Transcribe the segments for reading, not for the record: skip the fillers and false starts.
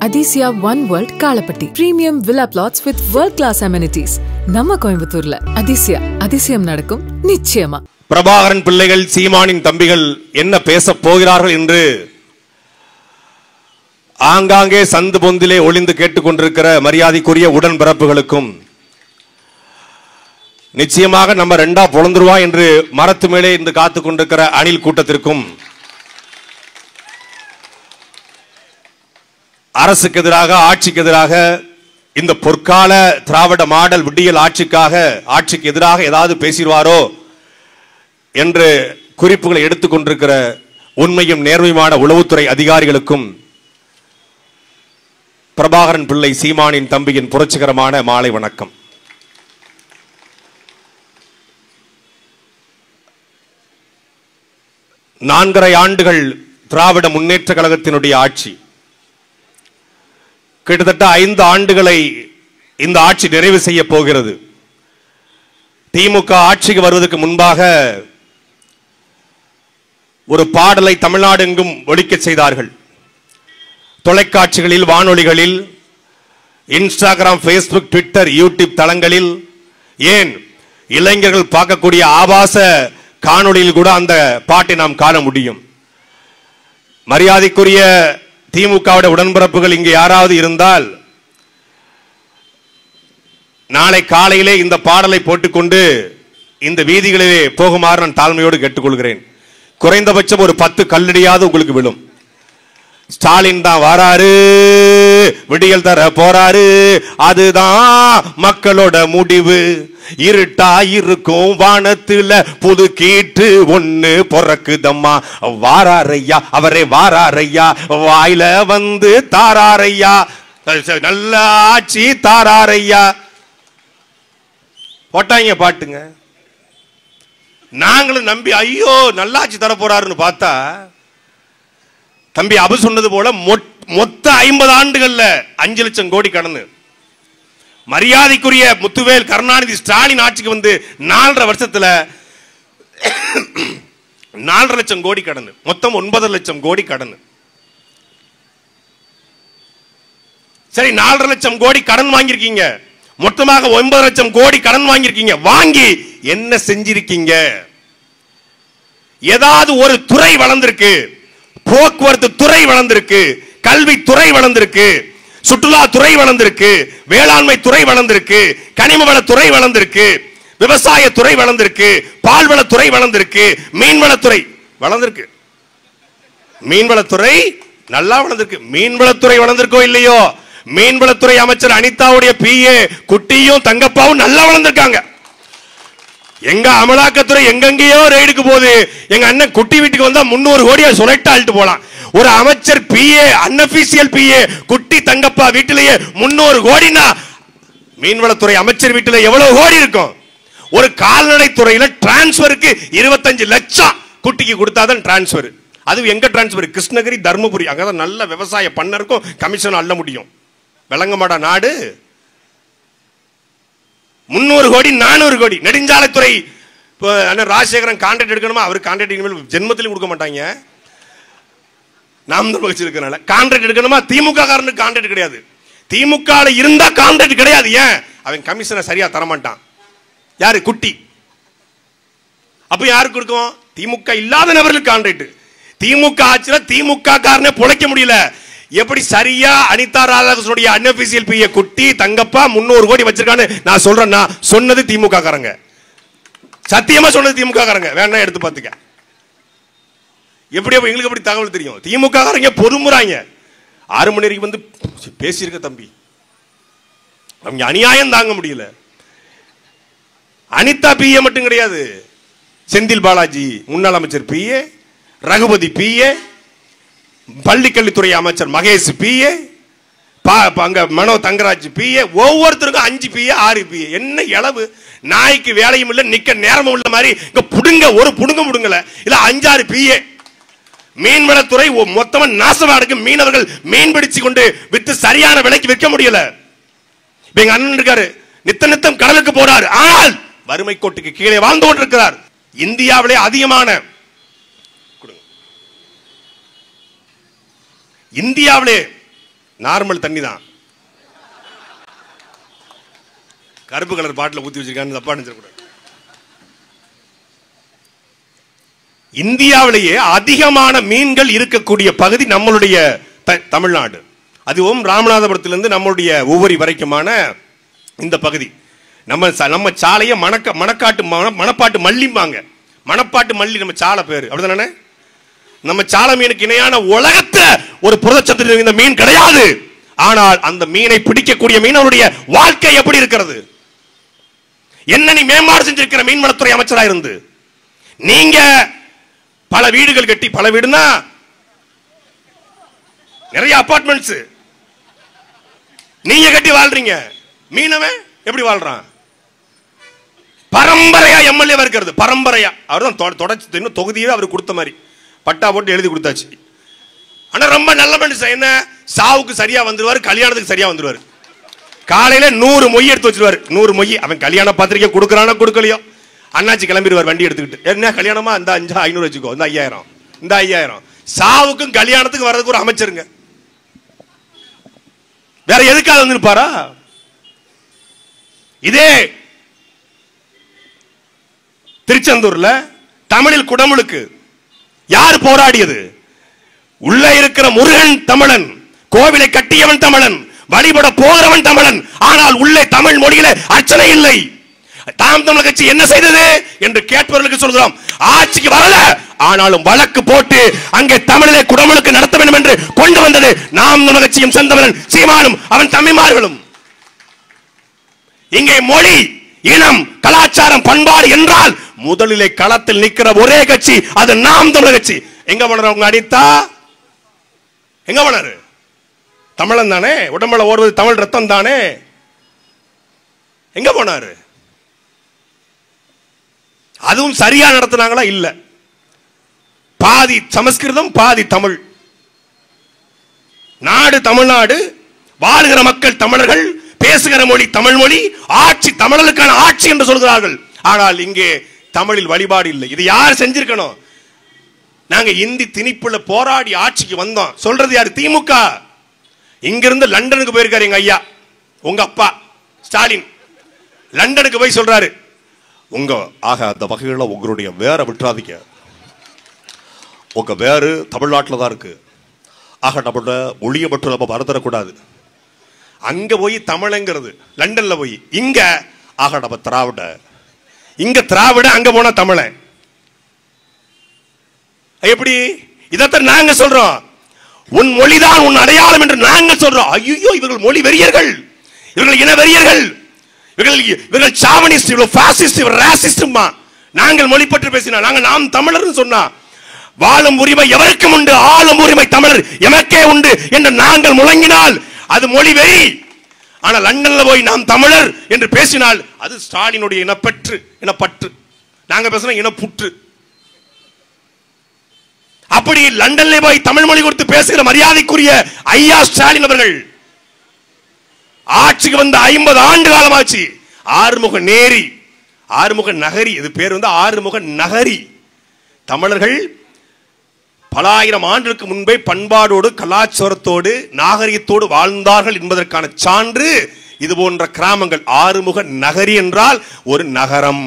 Adisia One World Kalapatti. Premium villa plots with world-class amenities. நம்ம கோயம்புத்தூர்ல அதிசயம் நடக்கும் நிச்சயமா. பிரபாகரன் பிள்ளைகள் சீமானின் தம்பிகள் என்ன பேச போகிறார்கள் என்று ஆங்காங்கே சந்து பொந்திலே ஒளிந்து கேட்டுக்கொண்டிருக்கிற மரியாதைக்குரிய உடன்பிறப்புகளுக்கும் நிச்சயமாக நம்ம ரெண்டா பொழந்துருவா என்று மரத்து மேலே இருந்து காத்து கொண்டிருக்கிற அணில் கூட்டத்திற்கும் அரசுக்கு எதிராக ஆட்சிக்கு எதிராக இந்த பொற்கால திராவிட மாடல் விடியல் ஆட்சிக்கு எதிராக ஏதாவது பேசிடுவாரோ என்று குறிப்புகளை எடுத்துக்கொண்டிருக்கிற உண்மையும் நேர்மையான உளவுத்துறை அதிகாரிகளுக்கும் பிரபாகரன் பிள்ளை சீமானின் தம்பியின் புரட்சிகரமான மாலை வணக்கம். நான்கரை ஆண்டுகள் திராவிட முன்னேற்ற கழகத்தினுடைய ஆட்சி, கிட்டத்தட்ட 5 ஆண்டுகளை இந்த ஆட்சி நிறைவு செய்ய போகிறது. திமுக ஆட்சிக்கு வருவதற்கு முன்பாக ஒரு பாடலை தமிழ்நாடு எங்கும் ஒலிக்க செய்தார்கள். தொலைக்காட்சிகளில், வானொலிகளில், இன்ஸ்டாகிராம், ஃபேஸ்புக், ட்விட்டர், யூடியூப் தளங்களில், ஏன் இளைஞர்கள் பார்க்கக்கூடிய ஆபாச காணொளியில் கூட அந்த பாட்டை நாம் காண முடியும். மரியாதைக்குரிய திமுகவுடைய உடன்பிறப்புகள் இங்கே யாராவது இருந்தால் நாளை காலையிலே இந்த பாடலை போட்டுக்கொண்டு இந்த வீதிகளிலே போகுமாறு நான் தாழ்மையோடு கேட்டுக்கொள்கிறேன். குறைந்தபட்சம் ஒரு 10 கல்லடியாவது உங்களுக்கு விழும். ஸ்டாலின் தான் வராரு, விடியல் தர போறாரு, அதுதான் மக்களோட முடிவு. இருட்டா இருக்கும் வானத்துல புது கீட்டு ஒண்ணு பொறக்குதம்மா, வாராரையா அவரே வாராரையா, வாயில வந்து தாராரையா, நல்ல ஆட்சி தாராரையா போட்டாங்க பாட்டுங்க. நாங்களும் நம்பி ஐயோ நல்லாட்சி தர போறாருன்னு பார்த்தா தம்பி அபு சொன்னது போல மொத்த 50 ஆண்டுகள்ல 5 லட்சம் கோடி கடனு. மரியாதைக்குரிய முத்துவேல் கருணாநிதி ஸ்டாலின் ஆட்சிக்கு வந்து 4.5 வருஷத்துல 4.5 லட்சம் கோடி கடனு, மொத்தம் 9 லட்சம் கோடி கடனு. சரி, 4.5 லட்சம் கோடி கடன் வாங்கியிருக்கீங்க, மொத்தமாக 9 லட்சம் கோடி கடன் வாங்கியிருக்கீங்க. வாங்கி என்ன செஞ்சிருக்கீங்க? ஏதாவது ஒரு துறை வளர்ந்திருக்கு? போக்குவரத்து துறை வளர்ந்திருக்கு, கல்வித்துறை வளர்ந்திருக்கு, சுற்றுலாத்துறை வளர்ந்திருக்கு, வேளாண்மை துறை வளர்ந்திருக்கு, கனிமவள துறை வளர்ந்திருக்கு, விவசாய துறை வளர்ந்திருக்கு, பால்வளத்துறை வளர்ந்திருக்கு, மீன்வளத்துறை வளர்ந்திருக்கு. மீன்வளத்துறை நல்லா வளர்ந்திருக்கு. மீன்வளத்துறை வளர்ந்திருக்கோ இல்லையோ, மீன்வளத்துறை அமைச்சர் அனிதாவுடைய பிஏ குட்டியும் தங்கப்பாவும் நல்லா வளர்ந்திருக்காங்க. எங்க அமலாக்கத்துறை எங்கெங்கயோ ரெய்டுக்கு போகுது, எங்க அண்ணன் குட்டி வீட்டுக்கு வந்தா 300 கோடியா சொலைட்டா அழுட்டு போலாம். ஒரு அமைச்சர் பிஏ, அன்அபிஷியல் பிஏ குட்டி தங்கப்பா வீட்டிலேயே 300 கோடினா மீன்வளத்துறை அமைச்சர் வீட்டில எவ்வளவு கோடி இருக்கும்? ஒரு கால்நடை துறையில டிரான்ஸ்பருக்கு 25 லட்சம் குட்டிக்கு கொடுத்தாதான் டிரான்ஸ்பர். அது எங்க டிரான்ஸ்பர்? கிருஷ்ணகிரி, தர்மபுரி. அங்கதான் நல்ல விவசாய பண்ணருக்கும் கமிஷன் அள்ள முடியும். விளங்கமாடா நாடு. 300 கோடி 400 கோடி. நெடுஞ்சாலைத்துறை ராஜசேகரன் கான்ட்ராக்ட் எடுக்கணுமா? அவர் கான்ட்ராக்ட் இனிமேல் ஜென்மத்திலும் கொடுக்க மாட்டாங்க. நாம் தான் வச்சிருக்கனால கான்ட்ராக்ட் எடுக்கணுமா? திமுக காரனுக்கு கான்ட்ராக்ட் கிடையாது. திமுக இருந்தா கான்ட்ராக்ட் கிடையாது. ஏன்? அவன் கமிஷனை சரியா தரமாட்டான். யாரு? குட்டி. அப்ப யாருக்கு கொடுக்கும்? திமுக இல்லாத நபர்களுக்கு கான்ட்ராக்ட். திமுக ஆட்சியில திமுக காரனே பொழைக்க முடியல. எப்படி சரியா அனிதா ராதாகிருஷ்ணனுடைய அன்அபிஷியல் பிஏ குட்டி தங்கப்பா 300 கோடி வச்சிருக்கான்னு நான் சொல்றேன்னா, சொன்னது திமுக காரங்க. சத்தியமா சொன்னது திமுக காரங்க. வேணா எடுத்து பாத்துக்க. எப்படி எங்களுக்கு எப்படி தகவல் தெரியும்? திமுக காரங்க பொறுமுறாங்க. 6 மணி வரைக்கும் வந்து பேசியிருக்க தம்பி, அவங்க அநியாயம் தாங்க முடியல. அனிதா பிஏ மட்டும் கிடையாது, செந்தில் பாலாஜி முன்னாள் அமைச்சர் பிஏ, ரகுபதி பிஏ, பள்ளிக்கல்வித்துறை அமைச்சர் மகேஷ் பிஏ, அங்க மனோ தங்கராஜ் பிஏ, ஒவ்வொருத்தருக்கும் 5 பிஏ 6 பிஏ. என்ன இளவு! நாய்க்கு வேலையும் இல்ல, நிக்க நேரமும் உள்ள மாதிரி இங்க புடுங்க ஒரு புடுங்க முடுங்கல. இல்ல 5-6 பிஏ. மீன்வளத்துறை மொத்தமா நாசமா இருக்கு. மீனவர்கள் மீன் பிடிச்சு கொண்டு வித்து சரியான விலைக்கு விற்க முடியல. எங்க அண்ணன் இருக்காரு, நித்தம் கடலுக்கு போறாரு, ஆனால் வறுமை கோட்டுக்கு கீழே வாழ்ந்து கொண்டிருக்கிறார். இந்தியாவிலே அதிகமான இந்தியாவிலே நார்மல் தண்ணி தான். கருப்பு கலர் பாட்டில் ஊற்றி வச்சிருக்கான்னு தப்பா நினைச்சிடக்கூடாது. இந்தியாவிலேயே அதிகமான மீன்கள் இருக்கக்கூடிய பகுதி நம்மளுடைய தமிழ்நாடு. அதுவும் ராமநாதபுரத்திலிருந்து நம்மளுடைய ஒவ்வொரு வரைக்குமான இந்த பகுதி. நம்ம சாலையை மணப்பாட்டு மல்லிம்பாங்க. மணப்பாட்டு மல்லி நம்ம சாலை பேரு, அப்படிதானே? நம்ம சாலை மீனுக்கு இணையான உலகத்துல ஒரு புரதச்சத்து இந்த மீன் கிடையாது. ஆனால் அந்த மீனை பிடிக்கக்கூடிய மீனவருடைய வாழ்க்கை எப்படி இருக்கிறது? என்ன நீ மேம்பாடு செஞ்சிருக்கிற மீன்வளத்துறை அமைச்சராக இருந்து நீங்க பல வீடுகள் கட்டி, பல வீடுனா நிறைய அபார்ட்மெண்ட்ஸ் நீங்க கட்டி வாழ்றீங்க. மீனவன் எப்படி வாழ்றான்? பரம்பரையா எம்எல்ஏ இருக்கிறது, பரம்பரையா. அவர் தான் தொடர்ச்சி இன்னும் தொகுதியே அவர் கொடுத்த மாதிரி பட்டா போட்டு எழுதி கொடுத்தாச்சு. ஆனா ரொம்ப நல்ல மனுஷன். என்ன, சாவுக்கு சரியா வந்துருவாரு, கல்யாணத்துக்கு சரியா வந்துருவாரு. காலையில 100 மொய் எடுத்து வச்சிருவாரு. 100 மொய். அவன் கல்யாண பத்திரிக்கை கொடுக்கறானோ கொடுக்கலையோ, அண்ணாச்சி கிளம்பிடுவார் வண்டி எடுத்துக்கிட்டு. என்ன கல்யாணமா? இந்த 500 வச்சுக்கோ, இந்த 5000, இந்த 5000. சாவுக்கும் கல்யாணத்துக்கு வர்றதுக்கு ஒரு அமைச்சருங்க. வேற எதுக்காக வந்திருப்பாரா? இதே திருச்செந்தூர்ல தமிழில் குடமுழுக்கு யார் போராடியது? உள்ள இருக்கிற முருகன் தமிழன், கோவிலை கட்டியவன் தமிழன், வழிபட போகிறவன் தமிழன். ஆனால் உள்ளே தமிழ் மொழியில அர்ச்சனை இல்லை. தாம் தமிழர் கட்சி என்ன செய்தது என்று கேட்பவர்களுக்கு சொல்கிறோம், ஆட்சிக்கு வரல, ஆனாலும் வழக்கு போட்டு அங்கே தமிழிலே குடமுழுக்கு நடத்த வேண்டும் என்று கொண்டு வந்தது நாம் தமிழர் கட்சியும் செந்தமிழன் சீமானும் அவன் தம்பிமார்களும். இங்கே மொழி, இனம், கலாச்சாரம், பண்பாடு என்றால் முதலிலே களத்தில் நிற்கிற ஒரே கட்சி அது நாம் தமிழர் கட்சி. எங்க போனார்? அவங்க அடித்தா எங்க போனாரு? தமிழன் தானே, உடம்புல ஓடுவது தமிழ் ரத்தம் தானே. எங்க போனாரு? அதுவும் சரியா நடத்தினாங்களா? இல்ல. பாதி சமஸ்கிருதம், பாதி தமிழ். நாடு தமிழ்நாடு, வாழ்கிற மக்கள் தமிழர்கள், பேசுகிற மொழி தமிழ் மொழி, ஆட்சி தமிழர்களுக்கான ஆட்சி என்று சொல்கிறார்கள். ஆனால் இங்கே தமிழில் வழிபாடு இல்லை. இது யார் செஞ்சிருக்கணும்? நாங்க இந்தி திணிப்புல போராடி ஆட்சிக்கு வந்தோம். சொல்றது யாரு? திமுக. இங்கிருந்து லண்டனுக்கு போயிருக்காரு எங்க ஐயா, உங்க அப்பா ஸ்டாலின். லண்டனுக்கு போய் சொல்றாரு, உங்க ஆக அந்த வகையில உங்களுடைய வேற விட்டுறாதீங்க, உங்க வேறு தமிழ்நாட்டில் தான் இருக்கு, ஆக நம்மளோட மொழியை மட்டும் நம்ம மறந்துடக்கூடாது. அங்க போய் தமிழங்கிறது லண்டன்ல போய், இங்க ஆக நம்ம திராவிட, இங்க திராவிட, அங்க போனா தமிழன். எப்படி? இதத்தான் நாங்க சொல்றோம், உன் மொழிதான் உன் அடையாளம் என்று நாங்கள் சொல்றோம். ஐயோ, இவர்கள் மொழி வெறியர்கள், இவர்கள் இன வெறியர்கள், இவர்கள் சாவனிஸ்ட், இவர்கள் பாசிஸ்ட், இவர்கள் ராசிஸ்ட். நாங்கள் மொழி பற்றி பேசினா, நாங்கள் நாம் தமிழர் சொன்னா, வாழும் உரிமை எவருக்கும் உண்டு, ஆளும் உரிமை தமிழர் எமக்கே உண்டு என்று நாங்கள் முழங்கினால் அது மொழி வெறி. ஆனால் லண்டன்ல போய் நாம் தமிழர் என்று பேசினால் அது ஸ்டாலினுடைய இனப்பற்று, இனப்பற்று. நாங்க பேசுறோம் இனப்புற்று. அப்படி லண்டன்ல போய் தமிழ் மொழி கொடுத்து பேசுகிற மரியாதைக்குரிய ஐயா ஸ்டாலின் அவர்கள் ஆட்சிக்கு வந்து 50 ஆண்டு காலமாச்சு. ஆறுமுக நேரி, ஆறுமுக நகரி, இது பேர் வந்து ஆறுமுக நகரி. தமிழர்கள் பல ஆயிரம் ஆண்டுகளுக்கு முன்பே பண்பாடோடு, கலாச்சாரத்தோடு, நாகரிகத்தோடு வாழ்ந்தார்கள் என்பதற்கான சான்று இது போன்ற கிராமங்கள். ஆறுமுக நகரி என்றால் ஒரு நகரம்.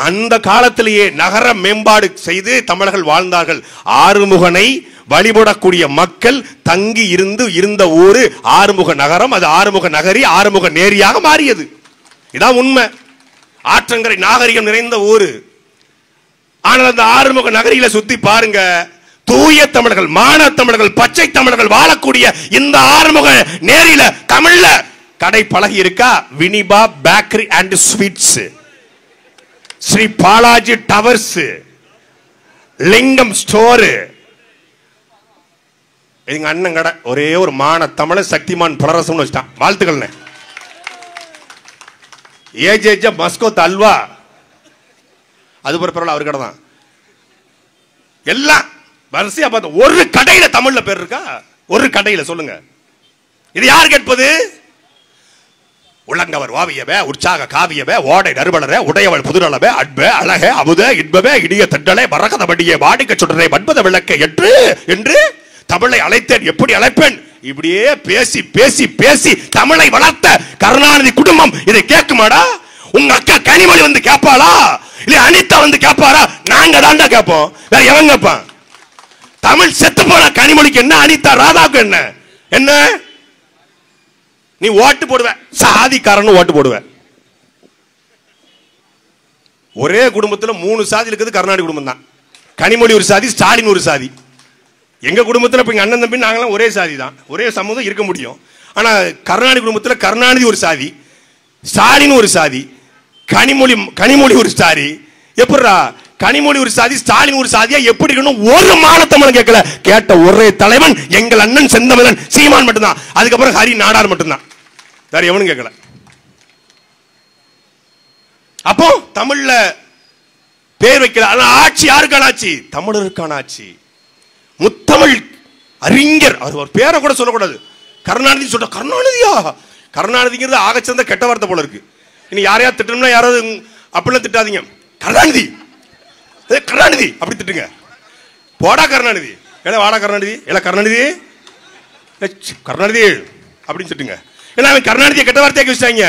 அந்த காலத்திலேயே நகர மேம்பாடு செய்து தமிழர்கள் வாழ்ந்தார்கள். ஆறுமுகனை வழிபடக்கூடிய மக்கள் தங்கி இருந்த ஊரு ஆறுமுக நகரம். அது ஆறுமுக நகரி, ஆறுமுக நேரியாக மாறியது. இதான் உண்மை. ஆற்றங்கரை நாகரிகம் நிறைந்த ஊரு. ஆனால் அந்த ஆறுமுக நகரியில சுத்தி பாருங்க, தூய தமிழர்கள், மாணவ தமிழர்கள், பச்சை தமிழர்கள் வாழக்கூடிய இந்த ஆறுமுக நேரில தமிழ்ல கடை பழகி இருக்கா? வினிபா bakery and sweets, Shri Balaji towers, Lingam store. எங்க அண்ணன் கடை ஒரே ஒரு மான தமிழ சக்திமான் பலரசம் வச்சுட்டான். வாழ்த்துக்கள். ஏஜேஜ மஸ்கோத் அல்வா, அது பரவாயில்ல, அவர் கடை தான். எல்லாம் வரிசையா பார்த்து ஒரு கடையில தமிழ்ல பேர் இருக்கா? ஒரு கடையில சொல்லுங்க. இது யார் கேட்பது? உலங்கவர் வாவியவே, உற்சாக காவியவே, ஓடை நறுவலரே, உடையவள் புதுநலவே, அன்பே அழகே, அமுதே இன்பவே, இடிய தண்டலே, மரகத வடியே, வாடிக்க சுடரே, வன்பத விளக்கே என்று தமிழை அழைத்தேன், எப்படி அழைப்பேன், இப்படியே பேசி பேசி பேசி தமிழை வளர்த்த கருணாநிதி குடும்பம் இதை கேட்குமாடா? உங்க அக்கா கனிமொழி வந்து கேட்பாளா? இல்ல அனிதா வந்து கேட்பாரா? நாங்க தாண்டா கேட்போம், வேற எவன் கேட்பான்? தமிழ் செத்து போன கனிமொழிக்கு என்ன, அனிதா ராதாவுக்கு என்ன? என்ன நீ ஓட்டு போடுவ, சாதிக்காரன் ஓட்டு போடுவ. ஒரே குடும்பத்துல 3 சாதி இருக்குது, கருணாநிதி குடும்பம் தான். கனிமொழி ஒரு சாதி, ஸ்டாலின் ஒரு சாதி. எங்க குடும்பத்துல இப்ப அண்ணன் தம்பி நாங்களாம் ஒரே சாதி தான், ஒரே சமூகம் இருக்க முடியும். ஆனா கருணாநிதி குடும்பத்துல கருணாநிதி ஒரு சாதி, ஸ்டாலின் ஒரு சாதி, கனிமொழி ஒரு சாதி. எப்படிரா கனிமொழி ஒரு சாதி, ஸ்டாலின் ஒரு சாதியா எப்படி இருக்கணும்? ஒரு மானத்தமிழன் கேட்கல. கேட்ட ஒரே தலைவன் எங்கள் அண்ணன் செந்தமிழன் சீமான் மட்டும்தான். அதுக்கப்புறம் ஹரி நாடார் மட்டும்தான், வேற எவனும் கேட்கல. அப்போ தமிழ்ல பேர் வைக்கல. ஆட்சி யாருக்கான ஆட்சி? தமிழருக்கான ஆட்சி. முத்தமிழ் அறிஞர், அவர் ஒரு பேரை கூட சொல்லக்கூடாது. கருணாநிதி சொல்ற, கருணாநிதியா? கருணாநிதிங்கிறது ஆகச்சிறந்த கெட்ட வார்த்தை போல இருக்கு. இனி யாரையாவது திட்டணும்னா யாராவது அப்படிலாம் திட்டாதீங்க. கருணாநிதி கருணாநிதி அப்படி திட்டுங்க. போடா கருணாநிதி, ஏன்னா வாடா கருணாநிதி, இல்ல கருணாநிதி கருணாநிதி அப்படின்னு திட்டுங்க. ஏன்னா அவன் கருணாநிதியை கெட்ட வார்த்தையாக்கி வச்சாங்க.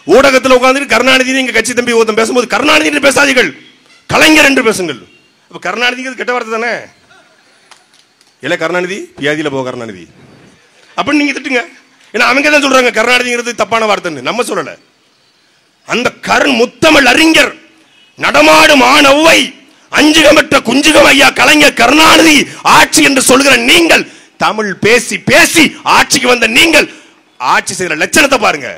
ஊடகத்தில் உட்கார்ந்து கருணாநிதி எங்க கட்சி தம்பி ஒருத்தன் பேசும்போது கருணாநிதி என்று பேசாதீர்கள், கலைஞர் என்று பேசுங்கள். அப்ப கருணாநிதிங்கிறது கெட்ட வார்த்தை தானே. இல்ல கருணாநிதி வியாதியில போ கருணாநிதி அப்படின்னு நீங்க திட்டுங்க. ஏன்னா அவங்க தான் சொல்றாங்க கருணாநிதிங்கிறது தப்பான வார்த்தைன்னு, நம்ம சொல்லல. அந்த முத்தமிழ் அறிஞர், நடமாடும் ஆணவை, அஞ்சுகமற்ற குஞ்சுகம் ஐயா கலைஞர் கருணாநிதி ஆட்சி என்று சொல்கிற நீங்கள், தமிழ் பேசி பேசி ஆட்சிக்கு வந்த நீங்கள் ஆட்சி செய்கிற லட்சணத்தை பாருங்க.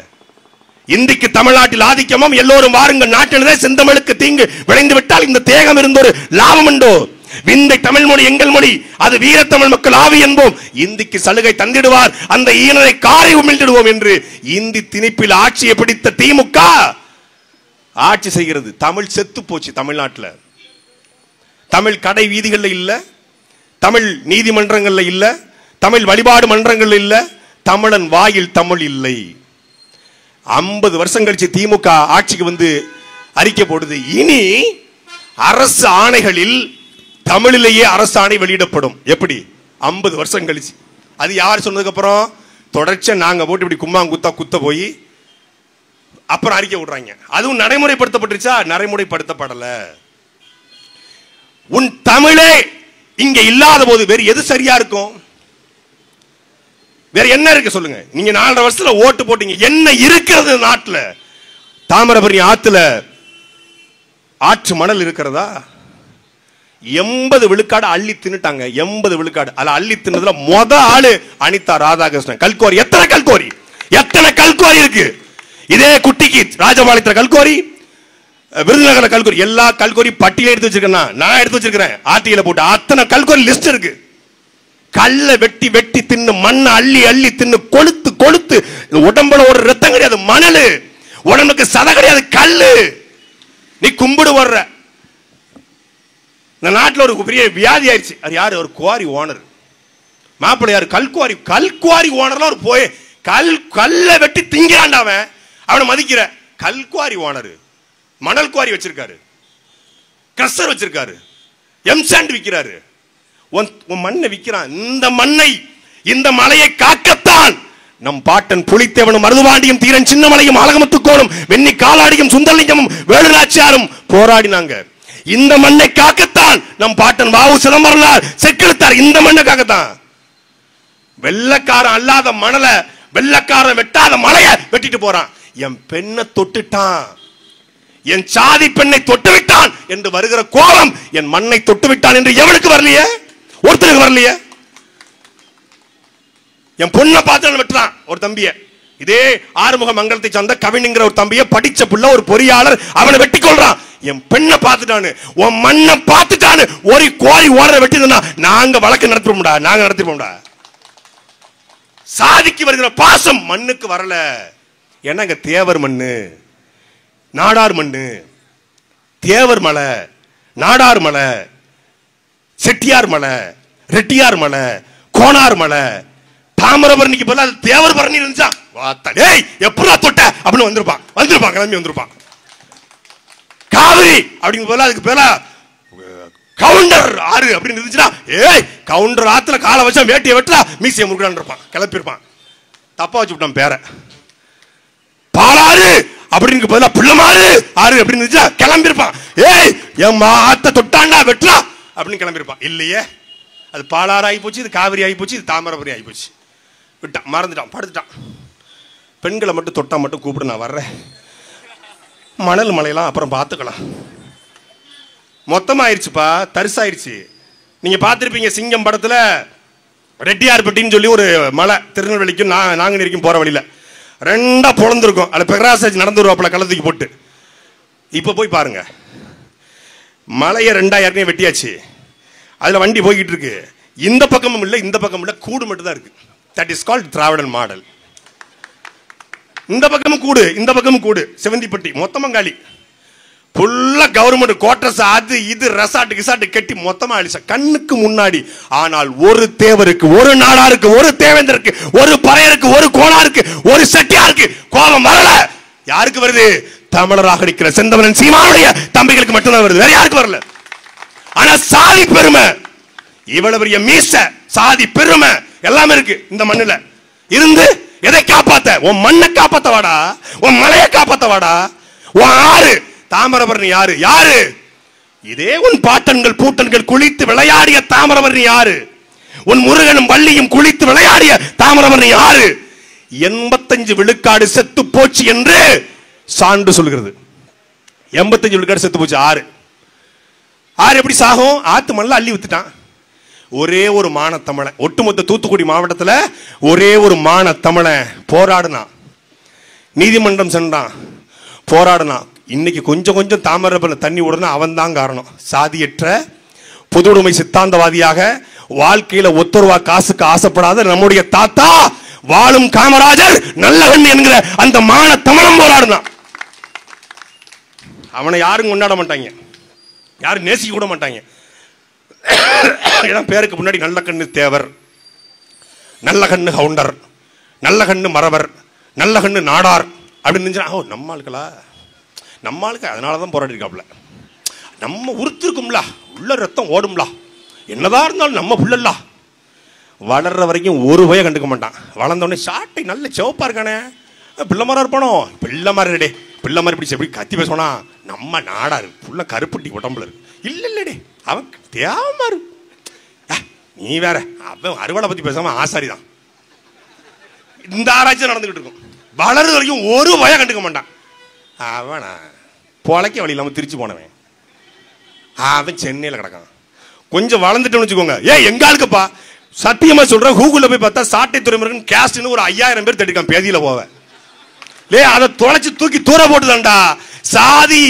இந்திக்கு தமிழ்நாட்டில் ஆதிக்கமும் எல்லோரும் வாருங்கள் நாட்டினதே செந்தமிழுக்கு தீங்கு விளைந்து விட்டால் இந்த தேகம் இருந்த ஒரு லாபம் உண்டோ? விந்தை தமிழ் மொழி எங்கள் மொழி, அது வீரத்தமிழ் மக்கள் ஆவி என்போம். இந்திக்கு சலுகை தந்திடுவார், அந்த ஈனரை காரை உமிழ்ந்திடுவோம் என்று இந்தி திணிப்பில் ஆட்சியை பிடித்த திமுக ஆட்சி செய்கிறது. தமிழ் செத்து போச்சு தமிழ்நாட்டில். தமிழ் கடை வீதிகளில் இல்ல, தமிழ் நீதிமன்றங்கள்ல இல்ல, தமிழ் வழிபாடு மன்றங்கள் இல்ல, தமிழன் வாயில் தமிழ் இல்லை. 50 வருஷம் கழிச்சு திமுக ஆட்சிக்கு வந்து அறிக்கை போடுது, இனி அரசு ஆணைகளில் தமிழிலேயே அரசாணை வெளியிடப்படும். எப்படி? 50 வருஷம் கழிச்சு. அது யார் சொன்னதுக்கு அப்புறம்? தொடர்ச்சியா நாங்க போட்டு இப்படி கும்மாங்குத்தா குத்த போய் அப்புறம் அறிக்கை விடுறாங்க. அதுவும் நடைமுறைப்படுத்தப்பட்டுச்சா? நடைமுறைப்படுத்தப்படல. உன் தமிழே இங்க இல்லாத போது வேறு எது சரியா இருக்கும்? வேற என்ன இருக்கு சொல்லுங்க? நீங்க 4.5 வருஷத்துல ஓட்டு போட்டீங்க, என்ன இருக்கிறது நாட்டுல? தாமிரபரணி ஆத்துல ஆற்று மணல் இருக்கிறதா? 80 விழுக்காடு அள்ளி தின்னுட்டாங்க. 80 விழுக்காடு அல்ல, அள்ளி தின்னதுல மொத ஆளு அனிதா ராதாகிருஷ்ணன். கல்கோரி, எத்தனை கல்கோரி, எத்தனை கல்கோரி இருக்கு? இதே குட்டிக்கு ராஜபாளையத்தில் கல்கோரி, விருதுநகர்ல கல்கோரி, எல்லா கல்கோரி பட்டியல எடுத்து வச்சிருக்கேன். நான் எடுத்து வச்சிருக்கிறேன் ஆர்டிஐல போட்டு. அத்தனை கல்கோரி லிஸ்ட் இருக்கு. கல்ல வெட்டி வெட்டி தின்னு, மண்ணை அள்ளி அள்ளி தின்னு, கொளுத்து கொளுத்து. உடம்புல ஒரு ரத்தம் கிடையாது, மணல். உடம்புக்கு சதை கிடையாது, கல்லு. நீ கும்பிடு வர்ற. இந்த நாட்டில் ஒரு பெரிய வியாதி ஆயிடுச்சு. அது யாரு? ஒரு குவாரி ஓனர். மாப்பிள்ளை யாரு? கல்குவாரி. கல்குவாரி ஓனர்லாம் ஒரு போய் கல்ல வெட்டி திங்கிறான்டாவன். அவனை மதிக்கிற கல்குவாரி ஓனர். மணல் குவாரி வச்சிருக்காரு, கிரஷர் வச்சிருக்காரு, எம்சாண்ட் விற்கிறாரு. உன் மண்ணை விற்கிறான். இந்த மண்ணை, இந்த மலையை காக்கத்தான் நம் பாட்டன் புலித்தேவனும் மருதுபாண்டியும் தீரன் சின்னமலையும் அழகமுத்துக்கோனும் வெண்ணி காலாடியும் சுந்தரலிங்கமும் வேலுநாச்சியாரும் போராடினாங்க. இந்த மண்ணை காக்கத்தான் நம் பாட்டன் வாவு சிதம்பரனார் செக்கெடுத்தார். இந்த மண்ணை காக்கத்தான். வெள்ளக்காரன் அல்லாத மணலை, வெள்ளக்காரன் வெட்டாத மலையை வெட்டிட்டு போறான். என் பெண்ணை தொட்டுட்டான், என் சாதி பெண்ணை தொட்டு விட்டான் என்று வருகிற கோபம் என் மண்ணை தொட்டு விட்டான் என்று எவனுக்கு வரலையே? ஒருத்தருக்கு வரலையே. என் பொண்ணை பார்த்து வெட்டுறான் ஒரு தம்பிய. இதே ஆறுமுக மங்கலத்தை சார்ந்த கவினுங்கிற ஒரு தம்பிய, படிச்ச புள்ள, ஒரு பொறியாளர், அவனை வெட்டி கொள்றான். என் பெண்ணை பார்த்துட்டானு, உன் மண்ணை பார்த்துட்டானு ஒரு கோரி ஓனரை வெட்டினா நாங்க வழக்கு நடத்திப்போம்டா, நாங்க நடத்திப்போம்டா. சாதிக்கு வருகிற பாசம் மண்ணுக்கு வரல. ஏன்னா இங்க தேவர் மண்ணு, நாடார் மண்ணு. தேவர் மலை, நாடார் மலை, செட்டியார் மலை, ரெட்டியார் மலை, கோனார் மலை, தாமிரபரணிக்கு பதிலா தேவர் பரணி இருந்துச்சா? எப்படா தொட்ட அப்படின்னு வந்திருப்பான், கிளம்பி வந்திருப்பான். காவிரி அப்படிங்கிற பதிலா அதுக்கு பதிலா கவுண்டர் ஆறு அப்படின்னு இருந்துச்சுன்னா, ஏய் கவுண்டர் ஆத்துல காலை வச்சா வேட்டியை வெட்டா மீசியை முருகான் இருப்பான், கிளப்பிருப்பான். தப்பா வச்சு விட்டான் பேரை. பாலாறு அப்படின்னு பதிலா பிள்ளைமாறு ஆறு அப்படின்னு இருந்துச்சா கிளம்பிருப்பான். ஏய் என் மாத்த தொட்டாண்டா வெட்டா அப்படின்னு கிளம்பிருப்பான். இல்லையே, அது பாலாறு ஆகி போச்சு, இது காவிரி ஆகி போச்சு, இது தாமிரபரணி ஆகி போச்சு. விட்டான், மறந்துட்டான், படுத்துட்டான். பெண்களை மட்டும் தொட்டா மட்டும் கூப்பிடு, நான் வர்றேன். மணல் மலையெல்லாம் அப்புறம் பார்த்துக்கலாம். மொத்தமாயிருச்சுப்பா, தரிசாயிருச்சு. நீங்க பார்த்துருப்பீங்க சிங்கம் படத்துல ரெட்டியார்பட்டின்னு சொல்லி ஒரு மலை, திருநெல்வேலிக்கும் நாங்குநேரிக்கும் போற வழியில ரெண்டா பொழந்திருக்கும். அதுல பெகராசாஜ் நடந்து வருவாப்புல கள்ளத்துக்கு போட்டு. இப்ப போய் பாருங்க, மலையை ரெண்டா ஏற்கனவே வெட்டியாச்சு, அதுல வண்டி போய்கிட்டு இருக்கு. இந்த பக்கமும் இல்லை இந்த பக்கமும் இல்லை, கூடு மட்டும் தான் இருக்கு. That is called Dravidan model. இந்த பக்கமும் கூடு இந்த பக்கமும் கூடு, செவந்திப்பட்டி மொத்தமா காலி. ஃபுல்லா கவர்மெண்ட் குவார்டர்ஸ், அது இது ரெசார்ட் கிசார்ட் கட்டி மொத்தமா அழிச்ச கண்ணுக்கு முன்னாடி. ஆனால் ஒரு தேவருக்கு, ஒரு நாடாருக்கு, ஒரு தேவேந்தருக்கு, ஒரு பறையருக்கு, ஒரு கோணாருக்கு, ஒரு செட்டியாருக்கு கோபம் வரல. யாருக்கு வருது? தமிழராக இருக்கிற செந்தமிழன் சீமானுடைய தம்பிகளுக்கு மட்டும்தான் வருது, வேற யாருக்கு வரல. ஆனா சாதி பெருமை, இவ்வளவு பெரிய மீச, சாதி பெருமை எல்லாமே இருக்கு இந்த மண்ணுல. இருந்து எதை காப்பாத்த? உன் மண்ணை காப்பாத்த வாடா, உன் மலையை காப்பாத்த வாடா. உன் ஆறு தாமிரபரணி யாரு? யாரு? இதே உன் பாட்டன்கள் பூட்டன்கள் குளித்து விளையாடிய தாமிரபரணி யாரு? உன் முருகனும் வள்ளியும் குளித்து விளையாடிய தாமிரபரணி யாரு? 85 விழுக்காடு செத்து போச்சு என்று சான்று சொல்கிறது. 85 விழுக்காடு செத்து போச்சு. ஆறு எப்படி சாகும்? ஆத்து மண்ணில் அள்ளி வித்துட்டான். ஒரே ஒரு மான தமிழன், ஒட்டுமொத்த தூத்துக்குடி மாவட்டத்தில் ஒரே ஒரு மான தமிழன் போராடுனான், நீதிமன்றம் சென்றான், போராடுனான். இன்னைக்கு கொஞ்சம் கொஞ்சம் தாமிரபரணி தண்ணி விடணும், அவன் தான் காரணம். சாதியற்ற பொது உடைமை சித்தாந்தவாதியாக வாழ்க்கையில ஒத்தருவா காசுக்கு ஆசைப்படாத நம்முடைய தாத்தா வாழும் காமராஜர் நல்லவன் என்கிற அந்த மான தமிழன் போராடுனான். அவனை யாரும் கொண்டாட மாட்டாங்க, யாரும் நேசிக்க கூட மாட்டாங்க. பேருக்கு முன்னாடி நல்ல கண்ணு தேவர், நல்ல கண்ணு கவுண்டர், நல்ல கண்ணு மறவர், நல்ல கண்ணு நாடார் அப்படின்னு நம்ம ஆளுக்களா, நம்ம ஆளுக்கு அதனாலதான் போராடி இருக்காப்ல. நம்ம உறுத்திருக்கும்ல, உள்ள ரத்தம் ஓடும்ல, என்னதான் இருந்தாலும் நம்ம புள்ளல்ல. வளர்ற வரைக்கும் ஒரு பய கண்டுக்க மாட்டான். வளர்ந்தோடனே சாட்டை நல்ல சிவப்பா இருக்கானே, பிள்ளை மாதிரி இருப்பானோ, பிள்ளை மாதிரி டே, பிள்ளை மாதிரி பிடிச்சி எப்படி கத்தி பேசணும், நம்ம நாடாரு புள்ள கருப்பட்டி உடம்புல இருக்கு. இல்ல இல்லடே அவன் தேவமாரு, நீ வேற, அவன் அறுவடை பத்தி பேசாம ஆசாரிதான். இந்த ஆராய்ச்சி நடந்துகிட்டு இருக்கும். வளர்ற வரைக்கும் ஒரு பய கண்டுக்க மாட்டான். அவனா பொழைக்க வழி இல்லாம திருச்சி போனவன், அவன் சென்னையில கிடக்கான். கொஞ்சம் வளர்ந்துட்டோம்னு வச்சுக்கோங்க, எங்க ஆளுக்குப்பா சத்தியமா சொல்றேன், கூகுள்ல போய் பார்த்தா சாட்டை துறைமுருகன் கேஸ்ட்னு ஒரு 5000 பேர் தேடிக்கான் பேதியில போவேன். அதை தொலைச்சு தூக்கி தூர போட்டுதான்டா. சாதி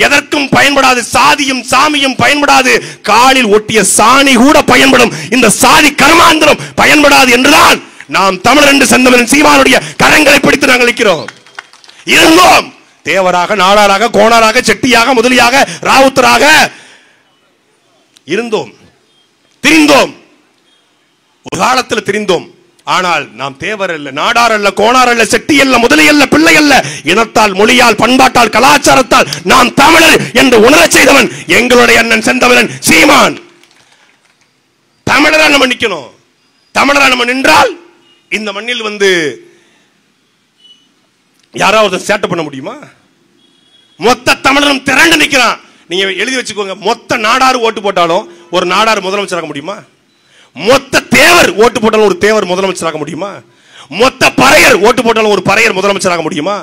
எதற்கும் பயன்படாது, சாதியும் சாமியும் பயன்படாது, காலில் ஒட்டிய சாணி கூட பயன்படும், இந்த சாதி கர்மாந்திரம் பயன்படாது என்றுதான் நாம் தமிழர் என்று செந்தமிழன் சீமானுடைய கரங்களை பிடித்து நாங்கள் நிற்கிறோம். இருந்தோம் தேவராக, நாடாராக, கோணாராக, செட்டியாக, முதலியாக, ராவுத்தராக இருந்தோம், திரிந்தோம், ஒரு காலத்தில் திரிந்தோம். ஆனால் நாம் தேவர் அல்ல, நாடார் அல்ல, கோணார் அல்ல, செட்டி அல்ல, முதலி அல்ல, பிள்ளை அல்ல. இனத்தால், மொழியால், பண்பாட்டால், கலாச்சாரத்தால் நாம் தமிழர் என்று உணரச் செய்தவன் எங்களுடைய அண்ணன் செந்தமிழன் சீமான். தமிழரா நம்ம நிக்கணும். தமிழரா நம்ம நின்றால் இந்த மண்ணில் யாராவது சேட்டை பண்ண முடியுமா? மொத்த தமிழரும் திரண்டு நிக்கிறான். நீங்க எழுதி வச்சுக்கோங்க, மொத்த நாடாரு ஓட்டு போட்டாலும் ஒரு நாடார் முதலமைச்சராக முடியுமா? மொத்த தேவர் ஓட்டு போட்டாலும் ஒரு தேவர் முதலமைச்சராக முடியுமா? மொத்த பறையர் ஓட்டு போட்டாலும் ஒரு பறையர் முதலமைச்சராக முடியுமா?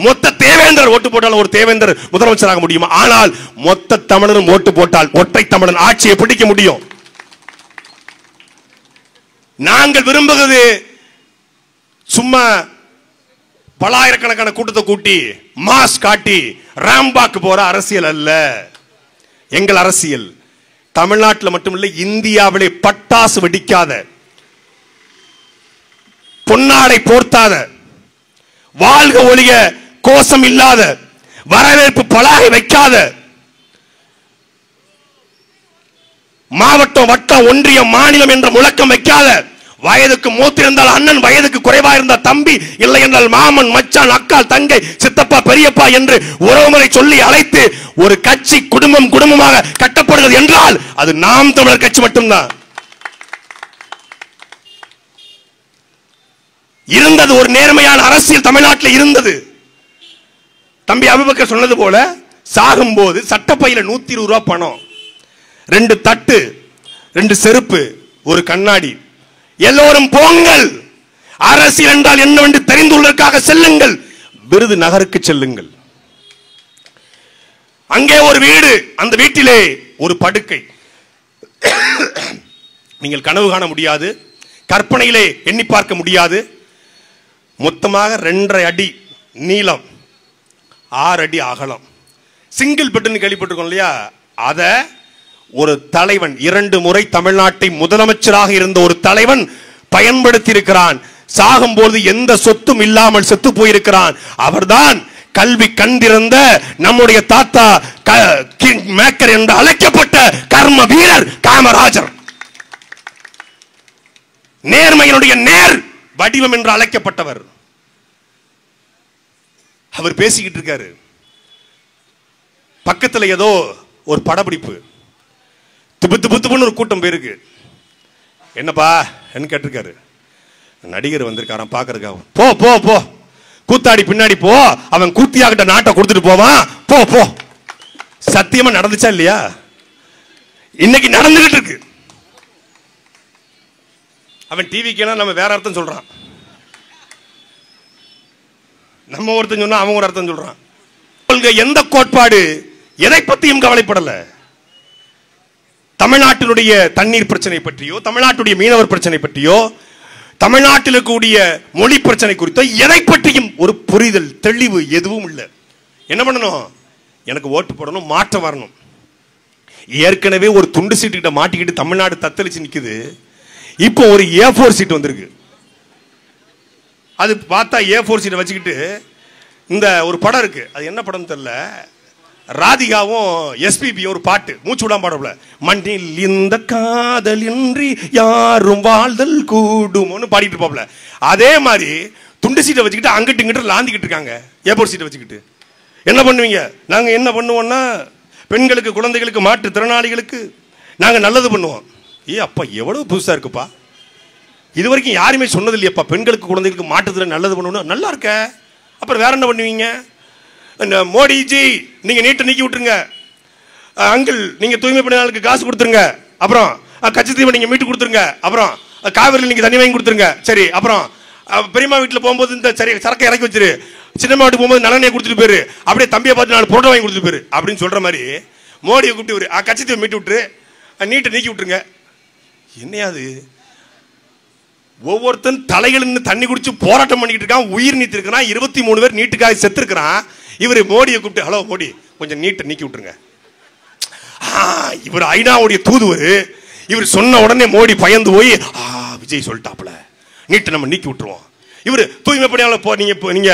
மொத்த தேவேந்தர் ஓட்டு போட்டாலும் ஒரு தேவேந்தர் முதலமைச்சராக முடியுமா? ஆனால் மொத்த தமிழரும் ஓட்டு போட்டால் ஒற்றை தமிழன் ஆட்சியை பிடிக்க முடியும். நாங்கள் விரும்புகிறது சும்மா பலாயிரக்கணக்கான கூட்டத்தை கூட்டி மாஸ் காட்டி ராம்பாக்கு போற அரசியல் அல்ல. எங்கள் அரசியல் தமிழ்நாட்டில் மட்டுமில்லை, இந்தியாவிலே பட்டாசு வெடிக்காத, பொன்னாடை போர்த்தாத, வாழ்க ஒழிக கோஷம் இல்லாத, வரவேற்பு பலாகை வைக்காத, மாவட்டம், வட்டம், ஒன்றியம், மாநிலம் என்ற முழக்கம் வைக்காத வயதுக்கு மூத்து இருந்தால் அண்ணன், வயதுக்கு குறைவா இருந்தால் தம்பி, இல்லை என்றால் மாமன், மச்சான், அக்கால், தங்கை, சித்தப்பா, பெரியப்பா என்று உறவுமுறை சொல்லி அழைத்து ஒரு கட்சி குடும்பமாக கட்டப்படுகிறது என்றால் அது நாம் தமிழர் கட்சி மட்டும்தான். இருந்தது ஒரு நேர்மையான அரசியல் தமிழ்நாட்டில் இருந்தது. தம்பி அபூபக்கர் சொன்னது போல சாகும்போது சட்டப்பையில 120 ரூபாய் பணம், 2 தட்டு, 2 செருப்பு, ஒரு கண்ணாடி, எல்லோரும் போங்கள், அரசியல் என்றால் என்னவென்று தெரிந்துள்ளதற்காக செல்லுங்கள், விருது நகருக்கு செல்லுங்கள். அங்கே ஒரு வீடு, அந்த வீட்டிலே ஒரு படுக்கை. நீங்கள் கனவு காண முடியாது, கற்பனையிலே எண்ணி பார்க்க முடியாது. மொத்தமாக 2.5 அடி நீளம், 6 அடி அகலம், சிங்கிள் பெட்னு கேள்விப்பட்டிருக்கோம் இல்லையா? அத ஒரு தலைவன், 2 முறை தமிழ்நாட்டை முதலமைச்சராக இருந்த ஒரு தலைவன் பயன்படுத்தி இருக்கிறான். சாகும்போது எந்த சொத்தும் இல்லாமல் செத்து போயிருக்கிறான். அவர்தான் கல்வி கண்டிருந்த நம்முடைய தாத்தா கிங் மேக்கர் என்று அழைக்கப்பட்ட கர்ம வீரர் காமராஜர். நேர்மையினுடைய நேர் வடிவம் என்று அழைக்கப்பட்டவர். அவர் பேசிக்கிட்டு இருக்காரு, பக்கத்தில் ஏதோ ஒரு படப்பிடிப்பு, திபுத்துன்னு ஒரு கூட்டம் பேருக்கு. என்னப்பா என்ன கேட்டிருக்காரு. நடிகர் வந்திருக்காராம் பாக்குறதுக்காக. போ போ போ, கூத்தாடி பின்னாடி போ, அவன் கூத்தியாகிட்ட நாட்டை கொடுத்துட்டு போவான், போ போ. சத்தியமா நடந்துச்சா இல்லையா? இன்னைக்கு நடந்துகிட்டு இருக்கு. அவன் டிவிக்கு நம்ம வேற அர்த்தம் சொல்றான், நம்ம ஒருத்தன் சொன்னா அவன் ஒரு அர்த்தம் சொல்றான். எந்த கோட்பாடு எதை பத்தியும் கவலைப்படல. தமிழ்நாட்டினுடைய தண்ணீர் பிரச்சனை பற்றியோ, தமிழ்நாட்டுடைய மீனவர் பிரச்சனை பற்றியோ, தமிழ்நாட்டில் இருக்கக்கூடிய மொழி பிரச்சனை குறித்தோ எதை பற்றியும் ஒரு புரிதல், தெளிவு எதுவும் இல்லை. என்ன பண்ணணும்? எனக்கு ஓட்டு போடணும், மாற்றம் வரணும். ஏற்கனவே ஒரு துண்டு சீட்டு கிட்ட மாட்டிக்கிட்டு தமிழ்நாடு தத்தளிச்சு நிக்குது. இப்போ ஒரு A4 சீட் வந்திருக்கு. அது பார்த்தா A4 சீட்டை வச்சுக்கிட்டு இந்த ஒரு படம் இருக்கு, அது என்ன படம் தெரியல, ராதிகாவும் SPB ஒரு பாட்டு மூச்சு விடாம பாடல, மண்ணில் இந்த காதலின்றி யாரும் வாழ்தல் கூடும்னு பாடிட்டு இருப்பாப்ல. அதே மாதிரி துண்டு சீட்டை வச்சுக்கிட்டு அங்கிட்டு இங்கிட்டு லாந்திக்கிட்டு இருக்காங்க. A4 சீட்டை வச்சுக்கிட்டு என்ன பண்ணுவீங்க? நாங்க என்ன பண்ணுவோம்னா, பெண்களுக்கு, குழந்தைகளுக்கு, மாற்று திறனாளிகளுக்கு நாங்க நல்லது பண்ணுவோம். அப்பா எவ்வளவு புதுசா இருக்குப்பா, இது வரைக்கும் யாருமே சொன்னது இல்லையப்பா, பெண்களுக்கு குழந்தைகளுக்கு மாற்றுத்திறன் நல்லது பண்ணணும். நல்லா இருக்க, அப்புறம் வேற என்ன பண்ணுவீங்க? மோடிஜி நீங்க நீட்டை நீக்கி விட்டுருங்க, அங்கிள் நீங்க தூய்மை பணியாளருக்கு காசு கொடுத்துருங்க, அப்புறம் கட்சி நீங்க மீட்டு கொடுத்துருங்க, அப்புறம் காவிரியில் நீங்க தண்ணி வாங்கி கொடுத்துருங்க, சரி, அப்புறம் பெரியம்மா வீட்டில் போகும்போது இந்த சரி சரக்கை இறக்கி வச்சிரு, சின்னம்மா வீட்டுக்கு போகும்போது நல்லெண்ணெய் கொடுத்துட்டு போயிரு, அப்படியே தம்பியை பார்த்து 4 புரோட்டா வாங்கி கொடுத்துட்டு போயிரு அப்படின்னு சொல்ற மாதிரி மோடியை கூப்பிட்டு கட்சி மீட்டு விட்டுரு, நீட்டை நீக்கி விட்டுருங்க. என்னையாது? ஒவ்வொருத்தன் தலைகளில் தண்ணி குடிச்சு போராட்டம் பண்ணிட்டு இருக்கான், உயிர் நீத்து இருக்கிறான், 23 பேர் நீட்டுக்காக செத்து இருக்கிறான். இவர் மோடியை கூப்பிட்டு, ஹலோ மோடி கொஞ்சம் நீட்டை நீக்கி விட்டுருங்க. இவர் ஐநாவுடைய தூதுவர், இவர் சொன்ன உடனே மோடி பயந்து போய் விஜய் சொல்லிட்டாப்ல, நீட்டை நம்ம நீக்கி விட்டுருவோம். இவர் தூய்மை பணியாளர் நீங்க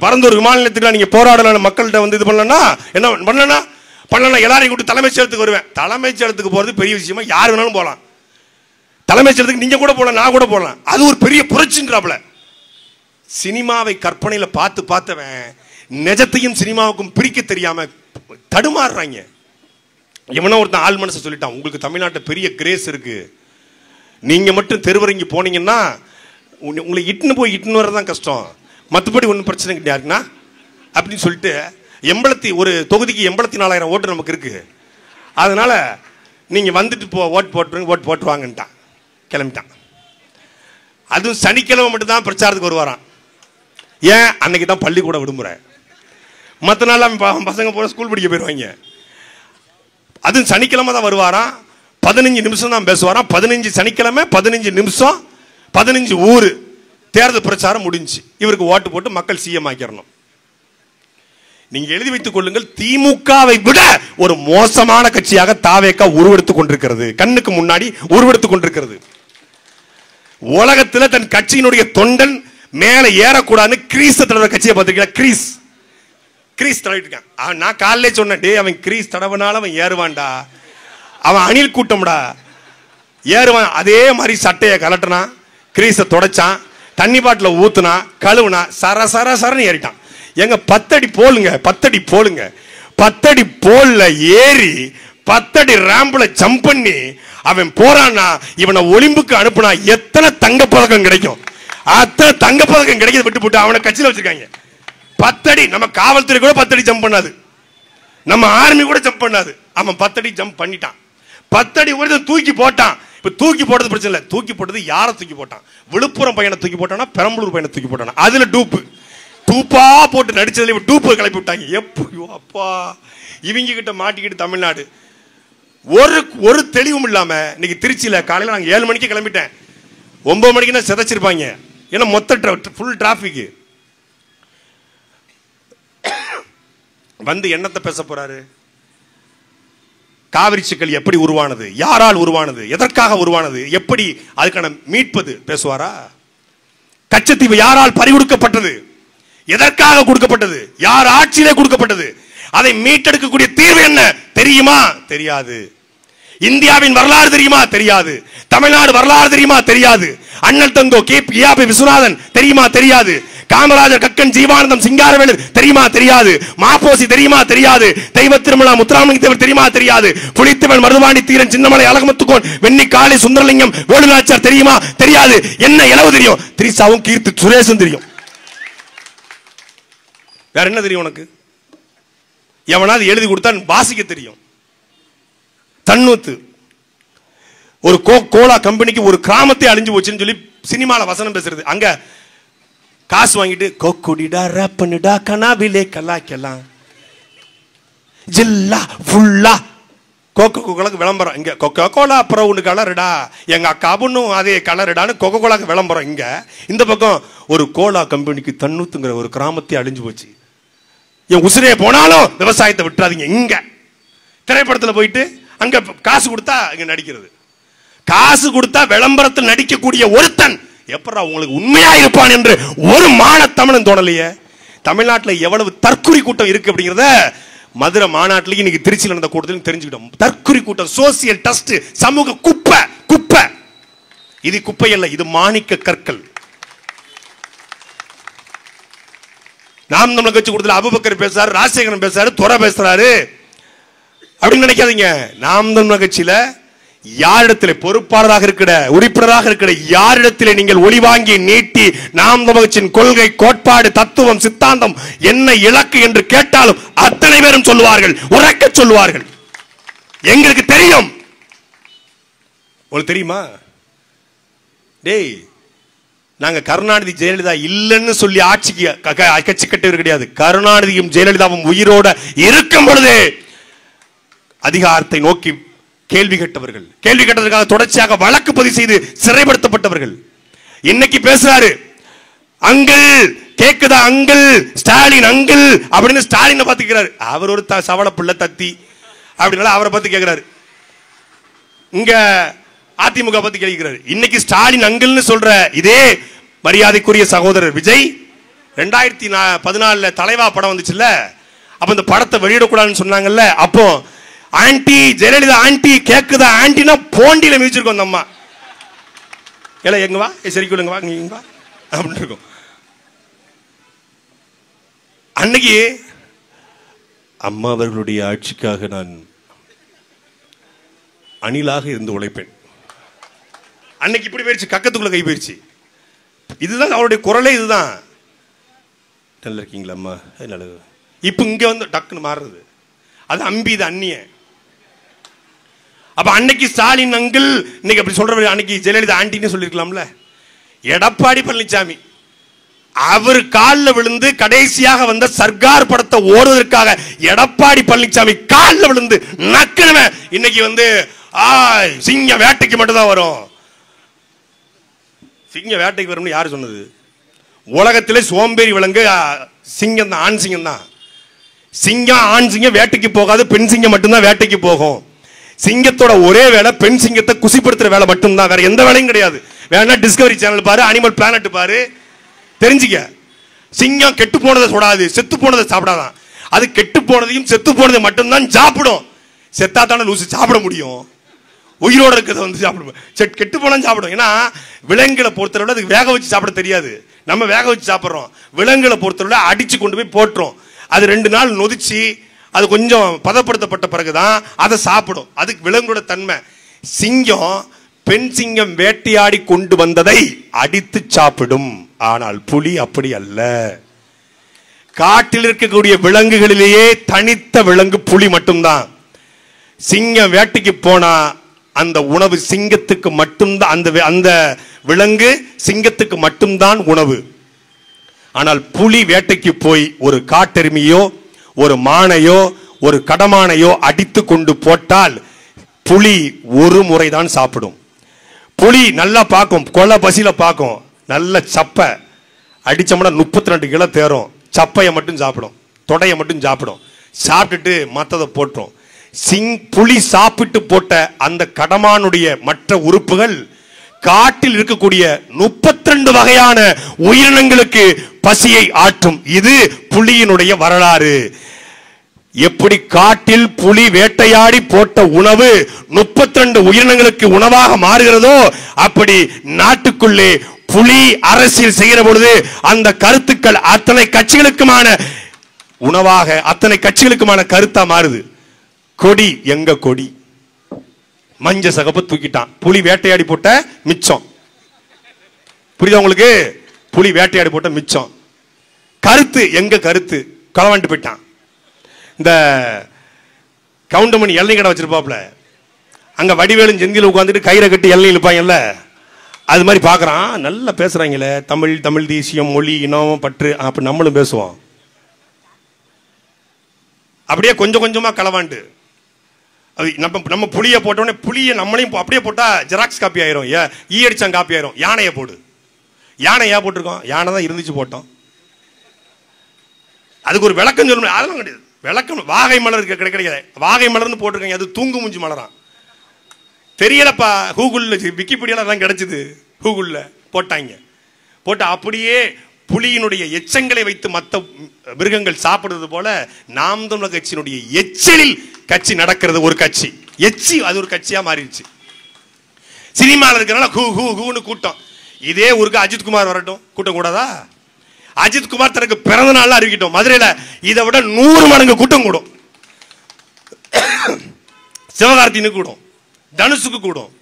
பரந்தூர் விமான நிலையத்துக்கு நீங்க போராடலாம், மக்கள்கிட்ட வந்து இது பண்ணலன்னா என்ன பண்ணலன்னா எல்லாரையும் கூப்பிட்டு தலைமைச் செயலகத்துக்கு வருவேன். தலைமைச் செயலகத்துக்கு போறது பெரிய விஷயமா, யார் வேணாலும் போகலாம். தலைமைச் செயலகத்துக்கு நீங்க கூட போகலாம், நான் கூட போகலாம், அது ஒரு பெரிய புரட்சின்றாப்ல. சினிமாவை கற்பனையில பார்த்தவன் நிஜத்தையும் சினிமாவுக்கும் பிரிக்க தெரியாம தடுமாறுறாங்க. எவனோ ஒருத்தன் ஆள் மனசை சொல்லிட்டான், உங்களுக்கு தமிழ்நாட்டில் பெரிய கிரேஸ் இருக்கு, நீங்க மட்டும் தெருவரங்கி போனீங்கன்னா உங்களை இட்டுன்னு வரதான் கஷ்டம், மற்றபடி ஒன்றும் பிரச்சனை கிடையாதுன்னா அப்படின்னு சொல்லிட்டு ஒரு தொகுதிக்கு 84,000 ஓட்டு நமக்கு இருக்கு, அதனால நீங்க வந்துட்டு ஓட்டு போட்டுவாங்கன்ட்டான், கிளம்பிட்டான். அதுவும் சனிக்கிழமை மட்டும் தான் பிரச்சாரத்துக்கு வருவாராம். ஏன்? அன்னைக்கு தான் பள்ளிக்கூட விடுமுறை, மற்ற நாள் பசங்க போற ஸ்கூல் படிக்க போயிடுவாங்க. அதுவும் சனிக்கிழமை தான் வருவாராம், 15 நிமிஷம் தான் பேசுவாராம். 15 சனிக்கிழமை, 15 நிமிஷம், 15 ஊர் தேர்தல் பிரச்சாரம் முடிஞ்சு இவருக்கு ஓட்டு போட்டு மக்கள் சிஎம் ஆக்கிரணும். நீங்க எழுதி வைத்துக் கொள்ளுங்கள், திமுகவை விட ஒரு மோசமான கட்சியாக தாவேகா உருவெடுத்துக் கொண்டிருக்கிறது, கண்ணுக்கு முன்னாடி உருவெடுத்துக் கொண்டிருக்கிறது. உலகத்தில் தன் கட்சியினுடைய தொண்டன் மேல ஏறக்கூடாதுன்னு கிரீஸ் தடவை கட்சியை பார்த்திருக்கீங்களா? கிரீஸ் தடவிட்டு இருக்கான். நான் காலையிலே சொன்னேன், அவன் கிரீஸ் தடவனால அவன் ஏறுவான்டா, அவன் அணில் கூட்டம்டா, ஏறுவான். அதே மாதிரி சட்டையை கலட்டினா கிரீஸை தொடச்சான், தண்ணி பாட்டில் ஊத்துனா, கழுவுனா, சர சர சரன்னு ஏறிட்டான். எங்க 10 அடி போலுங்க, 10 அடி போலுங்க, 10 அடி போல்ல ஏறி 10 அடி ரேம்ப்ல ஜம்ப் பண்ணி அவன் போறான்னா, இவனை ஒலிம்புக்கு அனுப்புனா எத்தனை தங்கப்பதக்கம் கிடைக்கும்? அத்தனை தங்கப்பதக்கம் கிடைக்கிறது விட்டு போட்டு அவனை கட்சியில் வச்சிருக்காங்க. 10 அடி. நம்ம காவல்துறை கூட 10 அடி ஜம்ப் பண்ணாது, நம்ம ஆர்மி கூட ஜம்ப் பண்ணாது. அவன் 10 அடி ஜம்ப் பண்ணிட்டான். 10 அடி ஒரு தூக்கி போட்டான். இப்ப தூக்கி போட்டது பிரச்சனை இல்லை, தூக்கி போட்டது யாரை தூக்கி போட்டான்? விழுப்புரம் பையனை தூக்கி போட்டானா, பெரம்பலூர் பையனை தூக்கி போட்டானா? அதுல டூப்பா போட்டு நடிச்சதுல டூப்பு கிளப்பி விட்டாங்க. எப்போ அப்பா இவங்க கிட்ட மாட்டிக்கிட்டு தமிழ்நாடு ஒரு தெளிவும் இல்லாம இன்னைக்கு திருச்சியில காலையில நாங்க 7 மணிக்கு கிளம்பிட்டேன், 9 மணிக்கு சிதைச்சிருப்பாங்க. ஏன்னா மொத்த ஃபுல் டிராபிக். வந்து என்னத்தை பேச போறாரு? காவிரி சிக்கல் எப்படி உருவானது, யாரால் உருவானது, எதற்காக உருவானது, எப்படி அதுக்கான மீட்பது பேசுவாரா? கச்சத்தீவு யாரால் பறிகொடுக்கப்பட்டது, எதற்காக கொடுக்கப்பட்டது, யார் ஆட்சியிலே கொடுக்கப்பட்டது, அதை மீட்டெடுக்கக்கூடிய தீர்வு என்ன தெரியுமா? தெரியாது. இந்தியாவின் வரலாறு தெரியுமா? தெரியாது. தமிழ்நாடு வரலாறு தெரியுமா? தெரியாது. அண்ணல் தங்கோ கே.பி. விஸ்வநாதன் தெரியுமா? தெரியாது. காமராஜர், கக்கன், ஜீவானந்தம், சிங்காரவேலு தெரியுமா? தெரியாது. மாப்போசி தெரியுமா? தெரியாது. தெய்வ திருமலா முத்துராமலிங்க தேவர் தெரியுமா? தெரியாது. புலித்தேவன், மருதுபாண்டி, தீரன், சின்னமலை, அழகமுத்துக்கோன், வெண்ணி காளி, சுந்தரலிங்கம், வேலுநாச்சியார் தெரியுமா? தெரியாது. என்ன இளவு தெரியும்? திரிசாவும் கீர்த்தி சுரேஷும் தெரியும். வேற என்ன தெரியும் உனக்கு? எவனாவது எழுதி கொடுத்தா வாசிக்க தெரியும். தன்னூத்து ஒரு கோலா கம்பெனிக்கு ஒரு கிராமத்தை அழிஞ்சு போச்சுன்னு சொல்லி சினிமால வசனம் பேசுறது. அங்க காசு வாங்கிட்டு கொக்குடிடா ரப்பனுடா கனாபிலே கலாக்கலாம் ஜில்லா ஃபுல்லா கோகோ கோலாக்கு விளம்பரம். இங்க கொக்கோ கோலா ப்ரௌன் கலருடா, எங்க அக்கா பொண்ணும் அதே கலருடான்னு கொக்கோ கோலாக்கு விளம்பரம். இங்க இந்த பக்கம் ஒரு கோலா கம்பெனிக்கு தன்னூத்துங்கிற ஒரு கிராமத்தை அழிஞ்சு போச்சு. என் உசிரே போனாலும் விவசாயத்தை விட்டுறாதீங்க. இங்க திரைப்படத்தில் போயிட்டு அங்க காசு கொடுத்தா இங்க நடிக்கிறது, காசு கொடுத்தா விளம்பரத்தில் நடிக்கக்கூடிய ஒருத்தன் எப்படா உங்களுக்கு உண்மையா இருப்பான் என்று ஒரு மானத்தமிழன் தோணலையே. தமிழ்நாட்டில் எவ்வளவு தற்குறி கூட்டம் இருக்கு அப்படிங்கிறத மதுரை மாநாட்டில் இன்னைக்கு திருச்சியில் நடந்த கூட்டத்தில் தெரிஞ்சுக்கிட்டோம். தற்குறி கூட்டம், சோசியல் டஸ்ட், சமூக குப்பை. குப்பை இது குப்பை அல்ல, இது மாணிக்க கற்கள். நாம் தமிழர் கட்சி கூட்டத்தில் அபுபக்கர் பேசுறாரு, ராஜசேகரன் பேசுறாரு, துரை பேசுறாரு அப்படின்னு நினைக்காதீங்க. நாம் தமிழர் கட்சியில யாரிடத்திலே பொறுப்பாளராக இருக்கிற, உறுப்பினராக இருக்கிற யாரிடத்திலே நீங்கள் ஒளி வாங்கி நீட்டி நாம் தமிழர் கட்சியின் கொள்கை, கோட்பாடு, தத்துவம், சித்தாந்தம் என்ன இலக்கு என்று கேட்டாலும் அத்தனை பேரும் சொல்லுவார்கள், உறக்க சொல்லுவார்கள். எங்களுக்கு தெரியும். உங்களுக்கு தெரியுமா? டேய், நாங்க கருணாநிதி ஜெயலலிதா இல்லைன்னு சொல்லி ஆட்சிக்கு கட்சி கட்டவர் கிடையாது. கருணாநிதியும் ஜெயலலிதாவும் உயிரோட இருக்கும் பொழுது அதிகாரத்தை நோக்கி கேள்வி கேட்டவர்கள், கேள்வி கேட்டதற்காக தொடர்ச்சியாக வழக்கு பதிவு செய்து சிறைப்படுத்தப்பட்டவர்கள். இன்னைக்கு பேசுறாரு, அங்கிள் கேக்குதா அங்கிள், ஸ்டாலின் அங்கிள் அப்படின்னு ஸ்டாலினை பார்த்துக்கிறாரு. அவர் ஒரு சவள பிள்ளை தத்தி அப்படினால அவரை பார்த்து கேட்கிறாரு. இங்க அதிமுக பத்தி கேட்கிறாரு. இன்னைக்கு ஸ்டாலின் அங்கிள்னு சொல்ற இதே மரியாதைக்குரிய சகோதரர் விஜய் 2014 தலைவா படம் வந்துச்சுல்ல, அப்ப இந்த படத்தை வெளியிடக்கூடாதுன்னு சொன்னாங்கல்ல, அப்போ ஆன்டி ஜெயலலிதா ஆன்டி கேக்குதா ஆன்டினா போண்டியில மிதிச்சிருக்கோம். அம்மா எல்லாம் எங்க வா, சரி கொடுங்க வா, இங்க வா அப்படின்னு இருக்கும். அன்னைக்கு அம்மா அவர்களுடைய ஆட்சிக்காக நான் அணிலாக இருந்து உழைப்பேன். அன்னைக்கு இப்படி போயிருச்சு, கக்கத்துக்குள்ள கை போயிருச்சு. இதுதான் அவருடைய குரலே, இதுதான். நல்லா இருக்கீங்களா அம்மா, நல்லது. இப்ப இங்க வந்து டக்குன்னு மாறுறது, அது அம்பி, இது அந்நிய. அப்ப அன்னைக்கு ஸ்டாலின் அங்கிள், இன்னைக்கு அப்படி சொல்ற, அன்னைக்கு ஜெயலலிதா ஆண்டின்னு சொல்லிருக்கலாம்ல. எடப்பாடி பழனிசாமி அவர் காலில் விழுந்து கடைசியாக வந்த சர்க்கார் படத்தை ஓடுவதற்காக எடப்பாடி பழனிசாமி காலில் விழுந்து நக்கணுமே. இன்னைக்கு வந்து சிங்க வேட்டைக்கு மட்டும் தான் வரும். சிங்க வேட்டைக்கு வரும்னு யாரு சொன்னது? உலகத்திலே சோம்பேறி விலங்கு சிங்கம் தான், ஆண் சிங்கம் தான். சிங்கம், ஆண் சிங்கம் வேட்டைக்கு போகாது, பெண் சிங்கம் மட்டும்தான் வேட்டைக்கு போகும். சிங்கத்தோட ஒரே வேலை பெண் சிங்கத்தை குசிப்படுத்துற வேலை மட்டும்தான், வேற எந்த வேலையும் கிடையாது. வேணா டிஸ்கவரி சேனல் பாரு, அனிமல் பிளானட் பாரு, தெரிஞ்சுக்க. சிங்கம் கெட்டு போனதை சொடாது, செத்து போனதை சாப்பிடாதான். அது கெட்டு போனதையும் செத்து போனதை மட்டும்தான் சாப்பிடும். செத்தா தானே லூசு சாப்பிட முடியும். உயிரோட இருக்கிறத வந்து சாப்பிடுவோம். கெட்டு போனா சாப்பிடும். ஏன்னா விலங்குகளை பொறுத்தளவு அதுக்கு வேக வச்சு சாப்பிட தெரியாது. நம்ம வேக வச்சு சாப்பிட்றோம். விலங்குகளை பொறுத்தளவு அடிச்சு கொண்டு போய் போட்டுரும். அது 2 நாள் நொதிச்சு அது கொஞ்சம் பதப்படுத்தப்பட்ட பிறகுதான் அதை சாப்பிடும். அதுக்கு விலங்கோட தன்மை. சிங்கம் பெண் சிங்கம் வேட்டையாடி கொண்டு வந்ததை அடித்து சாப்பிடும். ஆனால் புலி அப்படி அல்ல. காட்டில் இருக்கக்கூடிய விலங்குகளிலேயே தனித்த விலங்கு புலி மட்டும்தான். சிங்கம் வேட்டைக்கு போனா அந்த உணவு சிங்கத்துக்கு மட்டும்தான். அந்த விலங்கு சிங்கத்துக்கு மட்டும்தான் உணவு. ஆனால் புலி வேட்டைக்கு போய் ஒரு காட்டெருமையோ ஒரு மானையோ ஒரு கடமானையோ அடித்து கொண்டு போட்டால் புலி ஒரு முறைதான் சாப்பிடும். புலி நல்லா பார்க்கும், கொலை பசியில பார்க்கும். நல்ல சப்பை அடிச்சோம்னா 32 கிலோ தேரும். சப்பையை மட்டும் சாப்பிடும், தொடையை மட்டும் சாப்பிடும். சாப்பிட்டுட்டு மற்றதை போட்டுரும். புலி சாப்பிட்டு போட்ட அந்த கடமானுடைய மற்ற உறுப்புகள் காட்டில் இருக்கக்கூடிய 32 வகையான உயிரினங்களுக்கு பசியை ஆற்றும். இது புலியினுடைய வரலாறு. எப்படி காட்டில் புலி வேட்டையாடி போட்ட உணவு 32 உயிரினங்களுக்கு உணவாக மாறுகிறதோ, அப்படி நாட்டுக்குள்ளே புலி அரசியல் செய்கிற பொழுது அந்த கருத்துக்கள் அத்தனை கட்சிகளுக்குமான உணவாக, அத்தனை கட்சிகளுக்குமான கருத்தா மாறுது. கொடி எங்க கொடி மஞ்ச சகப்பு தூக்கிட்டான். புலி வேட்டையாடி போட்ட மிச்சம். புரியுதா உங்களுக்கு? புலி வேட்டையாடி போட்ட மிச்சம். கருத்து எங்க கருத்து களவாண்டு போயிட்டான். இந்த கவுண்டமணி எல்லை கடை வச்சிருப்பாப்ல, அங்க வடிவேலும் செந்தில உட்காந்துட்டு கயிறை கட்டி எல்லை இழுப்பாங்கல்ல, அது மாதிரி பாக்குறான். நல்லா பேசுறாங்களே தமிழ், தமிழ் தேசியம், மொழி, இனம், பற்று. அப்ப நம்மளும் பேசுவோம். அப்படியே கொஞ்சம் கொஞ்சமா களவாண்டு நம்ம புளியை போட்டோடனே புளியை நம்மளையும் அப்படியே போட்டா ஜெராக்ஸ் காப்பி ஆயிரும். ஈ அடிச்சான் காப்பி ஆயிரும். யானையை போடு. யானை ஏன் போட்டிருக்கோம்? யானை தான் இருந்துச்சு போட்டோம். அதுக்கு ஒரு விளக்கம் சொல்லணும். அதெல்லாம் கிடையாது. விளக்கம் வாகை மலர் கிடையாது. வாகை மலர்னு போட்டிருக்காங்க. அது தூங்கு மூஞ்சி மலரான். தெரியலப்பா. கூகுள்ல விக்கிபீடியால எல்லாம் கிடைச்சது. கூகுள்ல போட்டாங்க. போட்டு அப்படியே புலியினுடைய எச்சங்களை வைத்து மற்ற மிருகங்கள் சாப்பிடுறது போல நாம் தமிழர் கட்சியினுடைய எச்சலில் கட்சி நடக்கிறது. ஒரு கட்சி எச்சி, அது ஒரு கட்சியா மாறிடுச்சு. சினிமாவில் இருக்கிறனால ஹூ ஹூ ஹூன்னு கூட்டம். இதே ஊருக்கு அஜித் குமார் வரட்டும், கூட்டம் கூடாதா? அஜித் குமார் தனக்கு பிறந்த நாள் அறிவிக்கட்டும், மதுரையில இதை விட 100 மடங்கு கூட்டம் கூடும். சிவகார்த்தின்னு கூடும், தனுஷுக்கு கூடும்.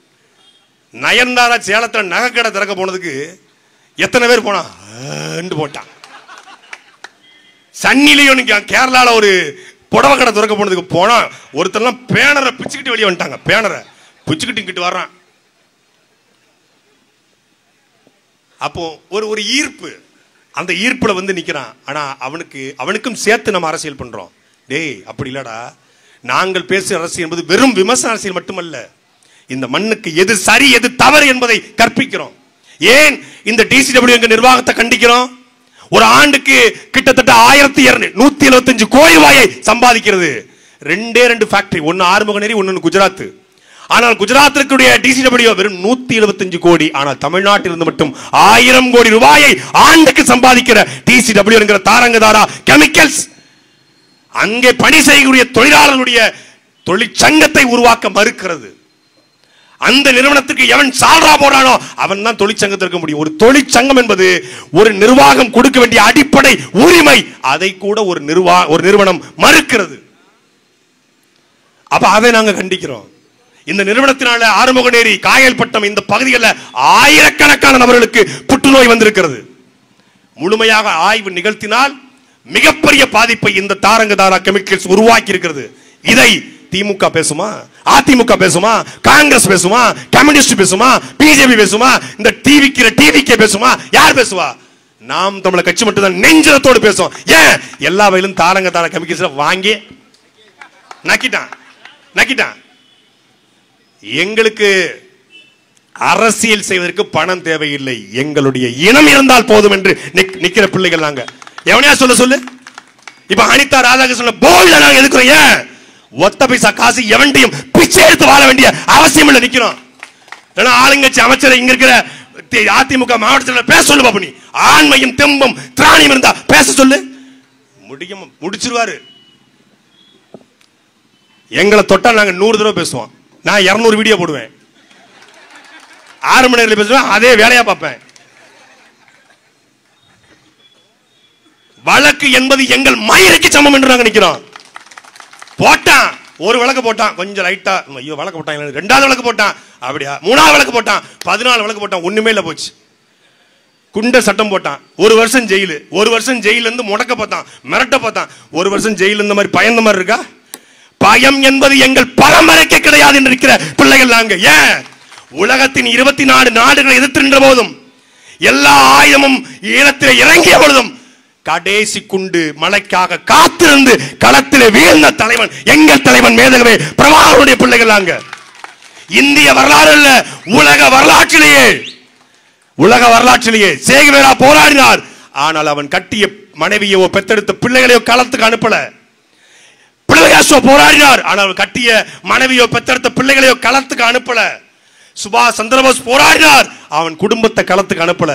நயன்தாரா சேலத்தில் நகைக்கடை திறக்க போனதுக்கு எத்தனை பேர் போனா போட்டான். சன்னிலையும் கேரளால ஒரு புடவை கடை திறக்க போனதுக்கு போனா ஒருத்தர் பேனரை பிச்சுக்கிட்டு வெளியே வந்துட்டாங்க. பேனரை பிச்சுக்கிட்டு இங்கிட்டு வர்றான். அப்போ ஒரு ஈர்ப்பு, அந்த ஈர்ப்புல வந்து நிக்கிறான். ஆனா அவனுக்கும் சேர்த்து நம்ம அரசியல் பண்றோம். டேய் அப்படி இல்லடா, நாங்கள் பேசுகிற அரசியல் என்பது வெறும் விமர்சன அரசியல் மட்டுமல்ல, இந்த மண்ணுக்கு எது சரி எது தவறு என்பதை கற்பிக்கிறோம். ஏன் இந்த டிசிடபிள்யூ எங்க நிர்வாகத்தை கண்டிக்கிறோம்? ஒரு ஆண்டுக்கு கிட்டத்தட்ட 1175 கோடி ரூபாயை சம்பாதிக்கிறது. 2 ஃபேக்டரி, ஒன்னு ஆறுமுகநேரி, ஒன்னு குஜராத். ஆனால் குஜராத்திற்குரிய டிசிடபிள்யூ வெறும் 175 கோடி. ஆனால் தமிழ்நாட்டில் இருந்து மட்டும் 1000 கோடி ரூபாயை ஆண்டுக்கு சம்பாதிக்கிற டிசிடபிள்யூ என்கிற தாரங்கதாரா கெமிக்கல்ஸ் அங்கே பணி செய்யக்கூடிய தொழிலாளர்களுடைய தொழிற்சங்கத்தை உருவாக்க மறுக்கிறது. அந்த நிறுவனத்துக்கு எவன் சால்ரா போறானோ அவன் தான் தொழிற்சங்கத்தில் இருக்க முடியும். ஒரு தொழிற்சங்கம் என்பது ஒரு நிர்வாகம் கொடுக்க வேண்டிய அடிப்படை உரிமை. அதை கூட ஒரு நிறுவனம் மறுக்கிறது. அப்ப அதை நாங்க கண்டிக்கிறோம். இந்த நிறுவனத்தினால ஆறுமுகநேரி, காயல்பட்டம் இந்த பகுதிகளில் ஆயிரக்கணக்கான நபர்களுக்கு புற்றுநோய் வந்திருக்கிறது. முழுமையாக ஆய்வு நிகழ்த்தினால் மிகப்பெரிய பாதிப்பை இந்த தாரங்கதாரா கெமிக்கல்ஸ் உருவாக்கி இருக்கிறது. இதை திமுக பேசுமா, அதிமுக பேசுமா, காங்கிரஸ் பேசுமா, கம்யூனிஸ்ட் பேசுமா, பிஜேபி பேசுமா, இந்த டிவிக்கே பேசுமா? யார் பேசுவா? நாம் தமிழர் கட்சி மட்டும் தான் நெஞ்சத்தோடு பேசும். ஏன்? எல்லா வகையிலும் தாரங்கதாரா கெமிக்கல்ஸ் வாங்கி நக்கிட்டான். எங்களுக்கு அரசியல் செய்வதற்கு பணம் தேவையில்லை, எங்களுடைய இனம் இருந்தால் போதும் என்று நிக்கிற பிள்ளைகள் நாங்க. எவனையா சொல்லு. இப்ப அனிதா ராதாகிருஷ்ணன் போல்ல நாங்க எதுக்குறோம்? ஏன்? ஒத்த பைசா காசு எவன்டையும் பிச்சை எடுத்து வாழ வேண்டிய அவசியம் இல்லை, நிக்கிறோம். ஆளுங்கட்சி அமைச்சர் இங்க இருக்கிற அதிமுக மாவட்ட செயலர் பேச சொல்லு பாப்பா. நீ ஆண்மையும் தெம்பும் திராணியும் இருந்தா பேச சொல்லு. முடிச்சிருவாரு. எங்களை தொட்டா நாங்க 100 தடவை பேசுவோம். நான் 200 வீடியோ போடுவேன். 6 மணி நேரம் பேசுவேன், அதே வேலையா பார்ப்பேன். வழக்கு என்பது எங்கள் மயிருக்கு சமம் என்று நாங்க நிக்கிறோம். போட்டான், ஒரு வழக்கு போட்டான், கொஞ்சம் லைட்டா ஐயோ வழக்கு போட்டான், 2வது வழக்கு போட்டான், அப்படியா 3வது வழக்கு போட்டான், 14 வழக்கு போட்டான், ஒண்ணுமே இல்ல போச்சு. குண்ட சட்டம் போட்டான், 1 வருஷம் ஜெயிலு. 1 வருஷம் ஜெயில இருந்து முடக்க பார்த்தான், மிரட்ட பார்த்தான். 1 வருஷம் ஜெயில இந்த மாதிரி பயந்த மாதிரி இருக்கா? பயம் என்பது எங்கள் பரம்பரைக்கு கிடையாது என்று இருக்கிற பிள்ளைகள் நாங்க. ஏன் உலகத்தின் 24 நாடுகளை எதிர்த்து போதும், எல்லா ஆயுதமும் ஈழத்தில் இறங்கிய பொழுதும் கடைசி குண்டு மலைக்காக காத்திருந்து களத்திலே வீழ்ந்த தலைவன் எங்கள் தலைவன் மேதகவே பிரபாகரனுடைய பிள்ளைகள் நாங்க. இந்திய வரலாறு அல்ல, உலக வரலாற்றிலேயே சேகுவேரா போராடினார். ஆனால் அவன் கட்டிய மனைவியோ பெத்தெடுத்த பிள்ளைகளையோ களத்துக்கு அனுப்பல. பிள்ளையாசோ போராடினார், ஆனால் அவன் கட்டிய மனைவியோ பெத்தெடுத்த பிள்ளைகளையோ களத்துக்கு அனுப்பல. சுபாஷ் சந்திரபோஸ் போராடினார், அவன் குடும்பத்தை களத்துக்கு அனுப்பல.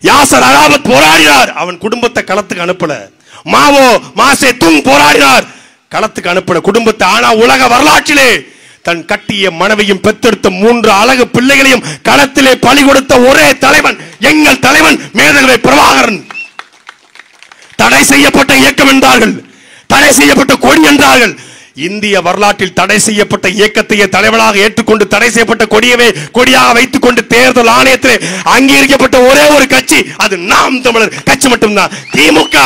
யாசர் அராபத் போராடினார், அவன் குடும்பத்தை களத்துக்கு அனுப்பல. மாசே துங் போராடினார், களத்துக்கு அனுப்பல குடும்பத்தை. ஆனா உலக வரலாற்றிலே தன் கட்டிய மனைவியும் பெத்தெடுத்த 3 அழகு பிள்ளைகளையும் களத்திலே பலி கொடுத்த ஒரே தலைவன் எங்கள் தலைவன் மேதகவே பிரபாகரன். தடை செய்யப்பட்ட இயக்கம் என்றார்கள், தடை செய்யப்பட்ட கொடி என்றார்கள். இந்திய வரலாற்றில் தடை செய்யப்பட்ட இயக்கத்தையே தலைவனாக ஏற்றுக்கொண்டு தடை செய்யப்பட்ட கொடியவே கொடியாக வைத்துக் கொண்டு தேர்தல் ஆணையத்தில் அங்கீகரிக்கப்பட்ட ஒரே ஒரு கட்சி அது நாம் தமிழர் கட்சி மட்டும்தான். திமுக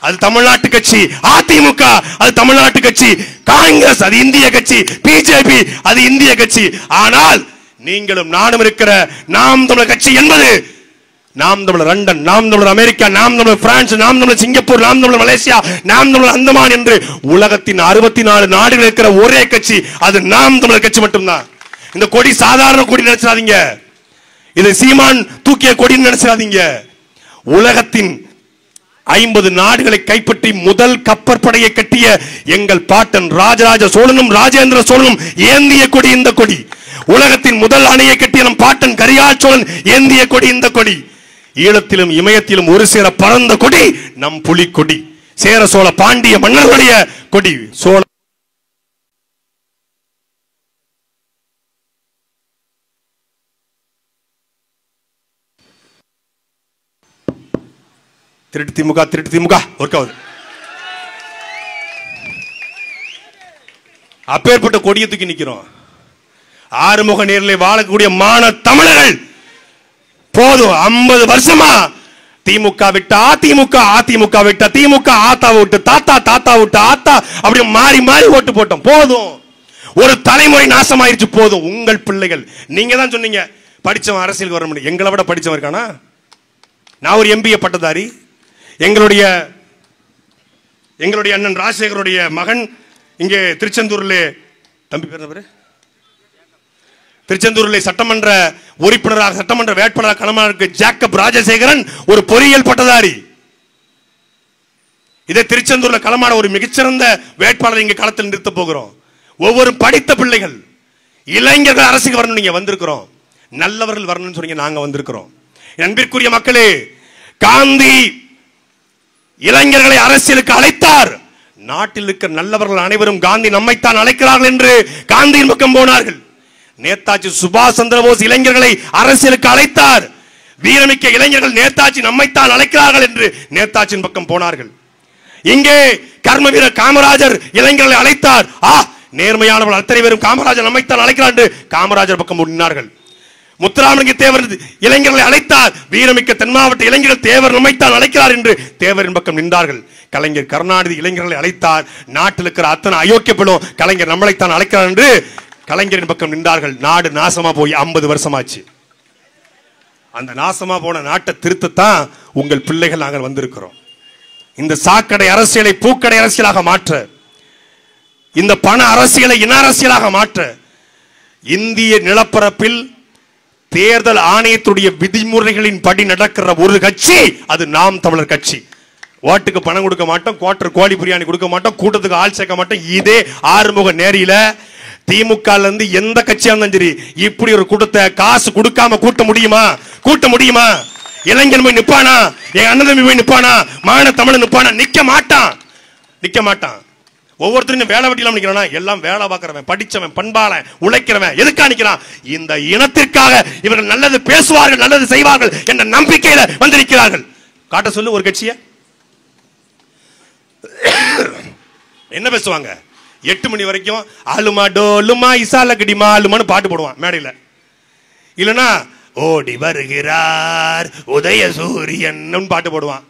அது தமிழ்நாட்டு கட்சி, அதிமுக அது தமிழ்நாட்டு கட்சி, காங்கிரஸ் அது இந்திய கட்சி, பிஜேபி அது இந்திய கட்சி. ஆனால் நீங்களும் நானும் இருக்கிற நாம் தமிழர் கட்சி என்பது நாம் தமிழர் லண்டன், நாம் தமிழர் அமெரிக்கா, நாம் தமிழர் பிரான்ஸ், நாம் தமிழர் சிங்கப்பூர், நாம் தமிழர் மலேசியா, நாம் தமிழர் அந்தமான் என்று உலகத்தின் 64 நாடுகள் இருக்கிற ஒரே கட்சி அது நாம் தமிழர் கட்சி மட்டும்தான். இந்த கொடி சாதாரண கொடி நினைச்சாதீங்க, இது சீமான் தூக்கிய கொடி நினைச்சாதீங்க. உலகத்தின் 50 நாடுகளை கைப்பற்றி முதல் கப்பற்படையை கட்டிய எங்கள் பாட்டன் ராஜராஜ சோழனும் ராஜேந்திர சோழனும் ஏந்திய கொடி இந்த கொடி. உலகத்தின் முதல் அணையை கட்டிய நம் பாட்டன் கரிகால் சோழன் ஏந்திய கொடி இந்த கொடி. ஈழத்திலும் இமயத்திலும் ஒரு சேர பறந்த கொடி நம் புலி கொடி, சேர சோழ பாண்டிய மன்னர்களுடைய கொடி. சோழ திருட்டு திமுக ஒர்க் அப்பேற்பட்ட கொடியை தூக்கி நிக்கிறோம். ஆறுமுக நேரிலே வாழக்கூடிய மான தமிழர்கள் போதும். 50 வருஷமா திமுக விட்டு அதிமுக, அதிமுக விட்டு திமுக, ஆத்தா விட்டு தாத்தா, தாத்தா விட்டு ஆத்தா, அப்படியே மாறி மாறி ஓட்டு போட்டோம். போதும், ஒரு தலைமுறை நாசமாயிருச்சு. போதும். உங்கள் பிள்ளைகள், நீங்க தான் சொன்னீங்க படிச்சவன் அரசியலுக்கு வர முடியும். எங்களை விட படிச்சவன் இருக்கானா? நான் ஒரு MBA பட்டதாரி. எங்களுடைய அண்ணன் ராஜசேகருடைய மகன் இங்கே திருச்செந்தூரில், தம்பி பேர் திருச்செந்தூரில் சட்டமன்ற உறுப்பினராக, சட்டமன்ற வேட்பாளராக களமானருக்கு ஜாக்கப் ராஜசேகரன் ஒரு பொறியியல் பட்டதாரி. இதை திருச்செந்தூர்ல களமான ஒரு மிகச்சிறந்த வேட்பாளர் இங்கே களத்தில் நிறுத்த போகிறோம். ஒவ்வொரு படித்த பிள்ளைகள், இளைஞர்கள் அரசுக்கு வரணும். நீங்க வந்திருக்கிறோம், நல்லவர்கள் வரணும்னு சொன்னீங்க, நாங்க வந்திருக்கிறோம். அன்பிற்குரிய மக்களே, காந்தி இளைஞர்களை அரசியலுக்கு அழைத்தார். நாட்டில் இருக்கிற நல்லவர்கள் அனைவரும் காந்தி நம்மைத்தான் அழைக்கிறார்கள் என்று காந்தியின் பக்கம் போனார்கள். நேதாஜி சுபாஷ் சந்திரபோஸ் இளைஞர்களை அரசியலுக்கு அழைத்தார். வீரமிக்க இளைஞர்கள் நேதாஜி நம்மைத்தான் அழைக்கிறார்கள் என்று நேதாஜியின் பக்கம் போனார்கள். இங்கே கர்ம வீரர் காமராஜர் இளைஞர்களை அழைத்தார். நேர்மையானவர்கள் அத்தனை பேரும் காமராஜர் நம்மைத்தான் அழைக்கிறார் என்று காமராஜர் பக்கம் முன்னார்கள். முத்துராமலிங்க தேவர் இளைஞர்களை அழைத்தார். வீரமிக்க தென் மாவட்ட இளைஞர்கள் தேவர் நம்மைத்தான் அழைக்கிறார் என்று தேவரின் பக்கம் நின்றார்கள். கலைஞர் கருணாநிதி இளைஞர்களை அழைத்தார். நாட்டில் இருக்கிற அத்தனை அயோக்கியப்படும் கலைஞர் நம்மளைத்தான் அழைக்கிறார் என்று கலைஞரின் பக்கம் நின்றார்கள். நாடு நாசமா போய் 50 வருஷமாச்சு. அந்த நாசமா போன நாட்டை திருத்தத்தான் உங்கள் பிள்ளைகள் நாங்கள் வந்திருக்கிறோம். இந்த சாக்கடை அரசியலை பூக்கடை அரசியலாக மாற்ற, இந்த பண அரசியலை இன அரசியலாக மாற்ற, இந்திய நிலப்பரப்பில் தேர்தல் ஆணையத்துடைய விதிமுறைகளின் படி நடக்கிற ஒரு கட்சி அது நாம் தமிழர் கட்சி. ஓட்டுக்கு பணம் கொடுக்க மாட்டோம், குவார்டர் கோழி பிரியாணி கொடுக்க மாட்டோம், கூட்டத்துக்கு ஆள் சேர்க்க மாட்டோம். இதே ஆறுமுக நேரில திமுக இருந்து எந்த கட்சியா இருந்தாலும் சரி, இப்படி ஒரு கூட்டத்தை காசு கொடுக்காம கூட்ட முடியுமா? கூட்ட முடியுமா? இளைஞன் போய் நிப்பானா? என் அண்ணன் தம்பி போய் நிப்பானா? மான தமிழ் நிப்பானா? நிக்க மாட்டான், நிக்க மாட்டான். ஒவ்வொருத்தரும் வேலை வெட்டிலாம் நிக்கிறானா? எல்லாம் வேலை பார்க்கிறவன், படிச்சவன், பண்பாளன், உழைக்கிறவன். எதுக்கா நிக்கிறான்? இந்த இனத்திற்காக இவர்கள் நல்லது பேசுவார்கள், நல்லது செய்வார்கள் என்ற நம்பிக்கையில வந்திருக்கிறார்கள். காட்ட சொல்லு ஒரு கட்சியை. என்ன பேசுவாங்க? 8 மணி வரைக்கும் ஆலுமா டோலுமா இசால கடிமா ஆலுமான்னு பாட்டு போடுவான் மேடையில. இல்லனா ஓடி வருகிறார் உதய சூரியன் பாட்டு போடுவான்.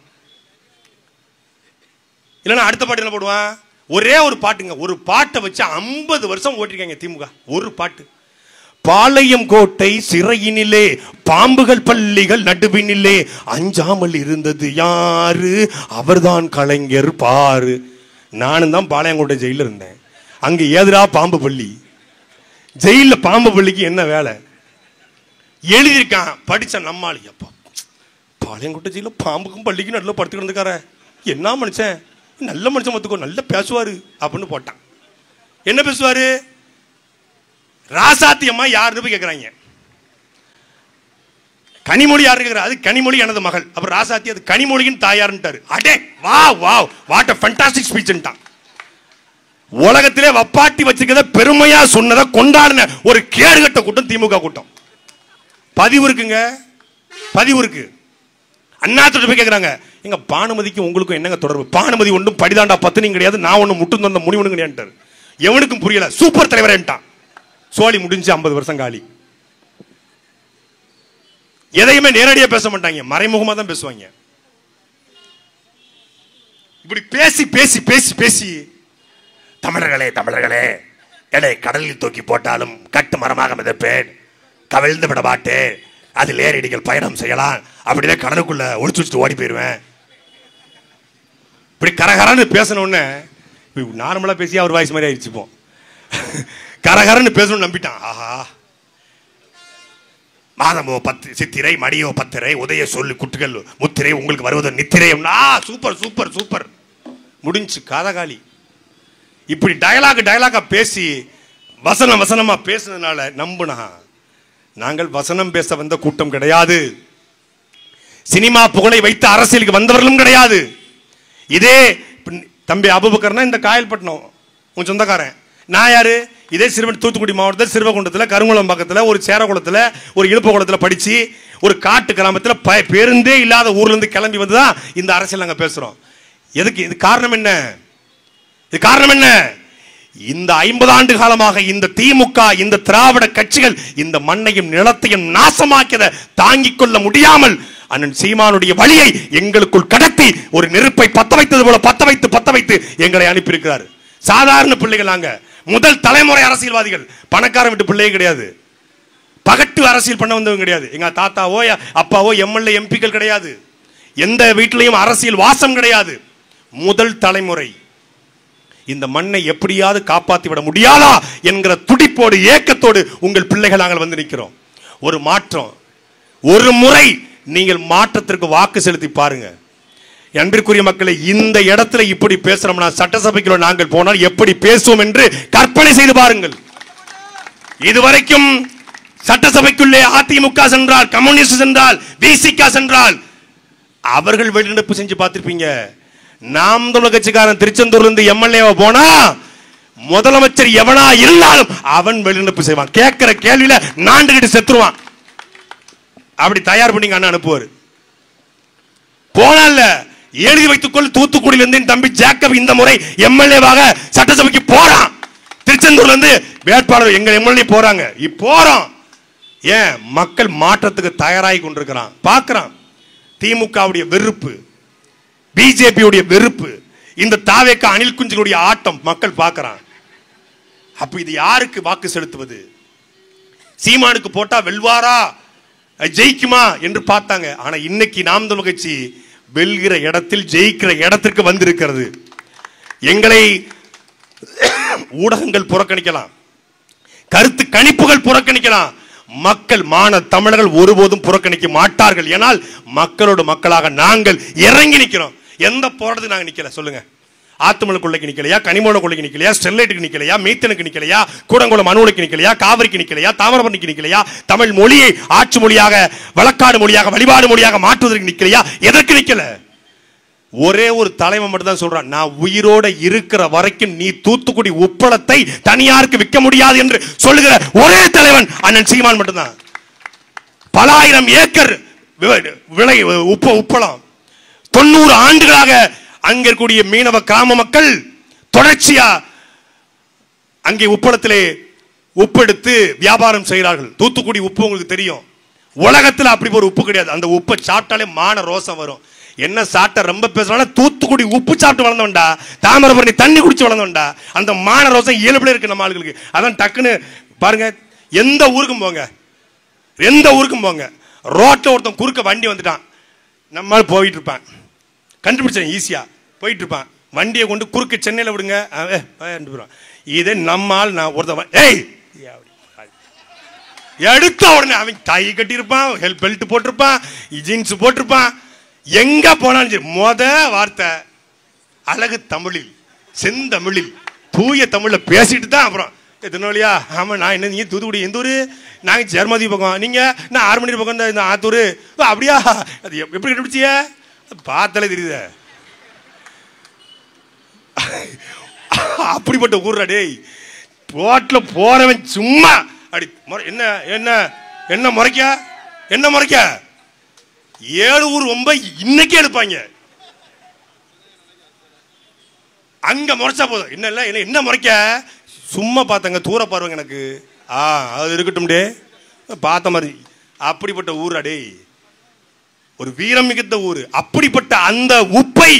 இல்லனா அடுத்த பாட்டு என்ன போடுவான்? ஒரே ஒரு பாட்டுங்க. ஒரு பாட்டை வச்சு 50 வருஷம் ஓட்டிருக்காங்க திமுக. ஒரு பாட்டு. பாளையம் கோட்டை சிறையினிலே பாம்புகள் பள்ளிகள் நடுவினிலே அஞ்சாமல் இருந்தது யாரு? அவர்தான் கலைஞர் பாரு. நானும் தான் பாளையங்கோட்டை ஜெயில இருந்தேன். அங்க ஏதுடா பாம்பு பள்ளி? ஜெயில பாம்பு பள்ளிக்கு என்ன வேலை? எழுதியிருக்கான் படிச்ச நம்மாளி. அப்பா, பாளையங்கோட்டை ஜெயில பாம்புக்கும் பள்ளிக்கும் நடுவில் படுத்து கிடந்துக்கார என்ன மனுஷன், நல்ல மனுஷன் மத்துக்கோ, நல்லா பேசுவாரு அப்படின்னு போட்டான். என்ன பேசுவாரு? ராசாத்தி அம்மா யாருன்னு போய் கேட்கிறாங்க. கனிமொழி யாரு கேட்கிறார்? அது கனிமொழி எனது மகள். அப்புறம் ராசாத்தி அது கனிமொழியின் தாயார்ன்ட்டாரு. அடே வா வா, வாட் a fantastic speechன்ட்டான். உலகத்திலே வப்பாட்டி வச்சிருக்கத பெருமையா சொன்னதை கொண்டாடின ஒரு கேடுகட்ட கூட்டம் திமுக கூட்டம். பதிவு இருக்குங்க, பதிவு இருக்கு. அண்ணாத்துறை போய் கேட்கிறாங்க, எங்க பானுமதிக்கு உங்களுக்கும் என்னங்க தொடர்பு? பானுமதி ஒன்றும் படிதாண்டா பத்தினியும் கிடையாது, நான் ஒன்றும் முட்டு தந்த முடிவு கிடையாது. எவனுக்கும் புரியல. சூப்பர் தலைவரேன்ட்டான். சோழி முடிஞ்சு 50 வருஷம் காலி. எதையுமே நேரடியா பேச மாட்டாங்க, மறைமுகமா தான் பேசுவாங்க. இப்படி பேசி பேசி பேசி பேசி தமிழர்களே தமிழர்களே எடை கடலில் தூக்கி போட்டாலும் கட்டு மரமாக மிதப்பேன், கவிழ்ந்து விட மாட்டேன், அதில் ஏறிடிகள் பயணம் செய்யலாம், அப்படியே கடலுக்குள்ள ஒளிச்சு வச்சுட்டு ஓடி போயிருவேன். இப்படி கரகரன்னு பேசணும்னு நார்மலா பேசி அவர் வாய்ஸ் மாதிரி ஆயிடுச்சுப்போம். கரகரன்னு பேசணும்னு நம்பிட்டான். ஆஹா, மாதமோ 10 சித்திரை, மடியோ 10 உதய சொல்லு குட்டுகள் முத்திரை, உங்களுக்கு வருவது நித்திரை. Super super super. முடிஞ்சு காதகாலி. இப்படி டயலாகா பேசி வசனம் வசனமா பேசுனதுனால நம்புனா நாங்கள் வசனம் பேச வந்த கூட்டம் கிடையாது. சினிமா புகழை வைத்து அரசியலுக்கு வந்தவர்களும் கிடையாது. இதே தம்பி அபுபக்கர்னா இந்த காயல்பட்டினம் உன் சொந்தக்காரன். நான் யாரு? இதே தூத்துக்குடி மாவட்டத்தில் சிறுவகுண்டத்தில், கருங்குளம் பக்கத்தில், ஒரு சேரகுளத்தில், ஒரு இழுப்பகுளத்தில் படிச்சு ஒரு காட்டு கிராமத்தில் பேருந்தே இல்லாத ஊர்ல இருந்து கிளம்பி வந்துதான் இந்த அரசியல் நாங்க பேசுறோம். எதுக்கு? இது காரணம் என்ன? இது காரணம் என்ன? இந்த 50 ஆண்டு காலமாக இந்த திமுக, இந்த திராவிட கட்சிகள் இந்த மண்ணையும் நிலத்தையும் நாசமாக்கியதை தாங்கிக் கொள்ள முடியாமல் அண்ணன் சீமானுடைய வழியை எங்களுக்குள் கடத்தி ஒரு நெருப்பை பத்த வைத்தது போல பத்த வைத்து எங்களை அனுப்பியிருக்கிறார். சாதாரண பிள்ளைகள் நாங்க. முதல் தலைமுறை அரசியல்வாதிகள். பணக்கார வீட்டு பிள்ளையே கிடையாது. பகட்டு அரசியல் பண்ண வந்தவங்க கிடையாது. எங்க தாத்தாவோ அப்பாவோ எம்எல்ஏ எம்பிக்கள் கிடையாது. எந்த வீட்டிலையும் அரசியல் வாசம் கிடையாது. முதல் தலைமுறை. இந்த மண்ணை எப்படியாவது காப்பாற்றி விட முடியாதா என்கிற துடிப்போடு ஏக்கத்தோடு உங்கள் பிள்ளைகள் நாங்கள் வந்து நிற்கிறோம். ஒரு மாற்றம், ஒரு முறை நீங்கள் மாற்றத்திற்கு வாக்கு செலுத்தி பாருங்க. அன்பிற்குரிய மக்களை, இந்த இடத்துல இப்படி பேசுறோம்னா சட்டசபைக்குள்ள நாங்கள் போனால் எப்படி பேசுவோம் என்று கற்பனை செய்து பாருங்கள். இதுவரைக்கும் சட்டசபைக்குள்ளே அதிமுக சென்றால், கம்யூனிஸ்ட் சென்றால், விசிக சென்றால் அவர்கள் வெளிநடப்பு செஞ்சு பார்த்திருப்பீங்க. நாம் தமிழர் கட்சிக்காரன் திருச்செந்தூர்ல இருந்து எம்எல்ஏ போனா முதலமைச்சர் எவனா இருந்தாலும் அவன் வெளிநடப்பு செய்வான். கேட்கிற கேள்வியில நாண்டுகிட்டு செத்துருவான். அப்படி தயார் பண்ணி அண்ணன் அனுப்புவார். போனால எழுதி வைத்துக் கொள், தூத்துக்குடியில இருந்து தம்பி ஜேக்கப் இந்த முறை எம்எல்ஏவாக சட்டசபைக்கு போறான். திருச்செந்தூர்ல இருந்து வேட்பாளர் எங்க எம்எல்ஏ போறாங்க. போறோம். ஏன்? மக்கள் மாற்றத்துக்கு தயாராகி கொண்டிருக்கிறான். பார்க்கிறான். திமுகவுடைய வெறுப்பு, பிஜேபியுடைய வெறுப்பு, இந்த தாவேக்கா அணில் குஞ்சுகளுடைய ஆட்டம் மக்கள் பார்க்கிறான். அப்ப இது யாருக்கு வாக்கு செலுத்துவது? சீமானுக்கு போட்டா வெல்வாரா, ஜெயிக்குமா என்று பார்த்தாங்க. ஆனா இன்னைக்கு நாம் தமிழர் கட்சி வெல்கிற இடத்தில், ஜெயிக்கிற இடத்திற்கு வந்திருக்கிறது. எங்களை ஊடகங்கள் புறக்கணிக்கலாம், கருத்து கணிப்புகள் புறக்கணிக்கலாம், மக்கள் மான தமிழர்கள் ஒருபோதும் புறக்கணிக்க மாட்டார்கள். ஏனால் மக்களோடு மக்களாக நாங்கள் இறங்கி நிற்கிறோம். எந்த போராட்டத்துக்கு நாங்கள் நிக்கல சொல்லுங்க? ஆத்துமலை கொள்ளைக்கு நிக்கலையா, கனிமோன கொள்ளைக்கு நிக்கலையா, ஸ்டெர்லைட்டுக்கு நிக்கலையா, மீத்தனுக்கு நிக்கலையா, கூடங்குளம் அணுவுலைக்கு நிக்கலையா, காவிரிக்கு நிக்கலையா, தாமிரபரணிக்கு நிக்கலையா, தமிழ் மொழியை ஆட்சி மொழியாக, வழக்காடு மொழியாக, வழிபாடு மொழியாக மாற்றுவதற்கு நிக்கலையா? எதற்கு நிக்கல? ஒரே ஒரு தலைவன் மட்டும் தான் சொல்றான், நான் உயிரோட இருக்கிற வரைக்கும் நீ தூத்துக்குடி உப்பளத்தை தனியாருக்கு விற்க முடியாது என்று சொல்லுகிற ஒரே தலைவன் அண்ணன் சீமான் மட்டும்தான். பல ஆயிரம் ஏக்கர் விளை உப்பளம் 90 ஆண்டுகளாக அங்க இருக்கக்கூடிய மீனவ கிராம மக்கள் தொடர்ச்சியா அங்கே உப்பளத்திலே உப்பெடுத்து வியாபாரம் செய்கிறார்கள். தூத்துக்குடி உப்பு உங்களுக்கு தெரியும், உலகத்தில் அப்படி ஒரு உப்பு கிடையாது. அந்த உப்பை சாப்பிட்டாலே மான ரோசம் வரும். என்ன சாப்பிட்ட ரொம்ப பேசுறாங்க, தூத்துக்குடி உப்பு சாப்பிட்டு வளர்ந்தவன்டா, தாமிரபரணி தண்ணி குடிச்சு வளர்ந்தவன்டா. அந்த மான ரோசம் இயல்புல இருக்கு நம்ம ஆளுகளுக்கு. அதான் டக்குன்னு பாருங்க, எந்த ஊருக்கும் போங்க, எந்த ஊருக்கும் போங்க, ரோட்ல ஒருத்தன் குறுக்க வண்டி வந்துட்டான், நம்ம போயிட்டு இருப்பான், கண்டுபிடிச்சேன் ஈஸியா போயிட்டு இருப்பான், வண்டியை கொண்டு குறுக்கு சென்னையில் விடுங்க, இதே நம்மால் நான் ஒருத்தன் ஏய் எடுத்த உடனே அவன் டை கட்டியிருப்பான், ஹெல்ப் பெல்ட் போட்டிருப்பான், ஜீன்ஸ் போட்டிருப்பான், எங்க போனாலும் சரி மொத வார்த்தை அழகு தமிழில் செந்தமிழில் தூய தமிழ்ல பேசிட்டு தான் அப்புறம் திருநெல்வேலியா, ஆமா நான் என்ன, நீங்க தூத்துக்குடி எந்த ஊரு, நாங்க ஜெர்மதி பக்கம், நீங்க நான் 6 மணி பக்கம் இந்த ஆத்தூர், அப்படியா, அது எப்படி கண்டுபிடிச்சிய, பார்த்தாலே தெரியுது. அப்படிப்பட்ட ஊர்ரா டேய், ரோட்ல போறவன் சும்மா அப்படி என்ன என்ன என்ன முறைக்க, என்ன முறைக்க, 7 ஊர் 9 இன்னைக்கே எடுப்பாங்க. அங்க முறைச்சா போதும், என்ன இல்ல என்ன முறைக்க, சும்மா பார்த்தாங்க தூர பாருவாங்க எனக்கு, அது இருக்கட்டும் டே பார்த்த மாதிரி. அப்படிப்பட்ட ஊர் அடே, ஒரு வீரம் மிகுந்த ஊர். அப்படிப்பட்ட அந்த உப்பை,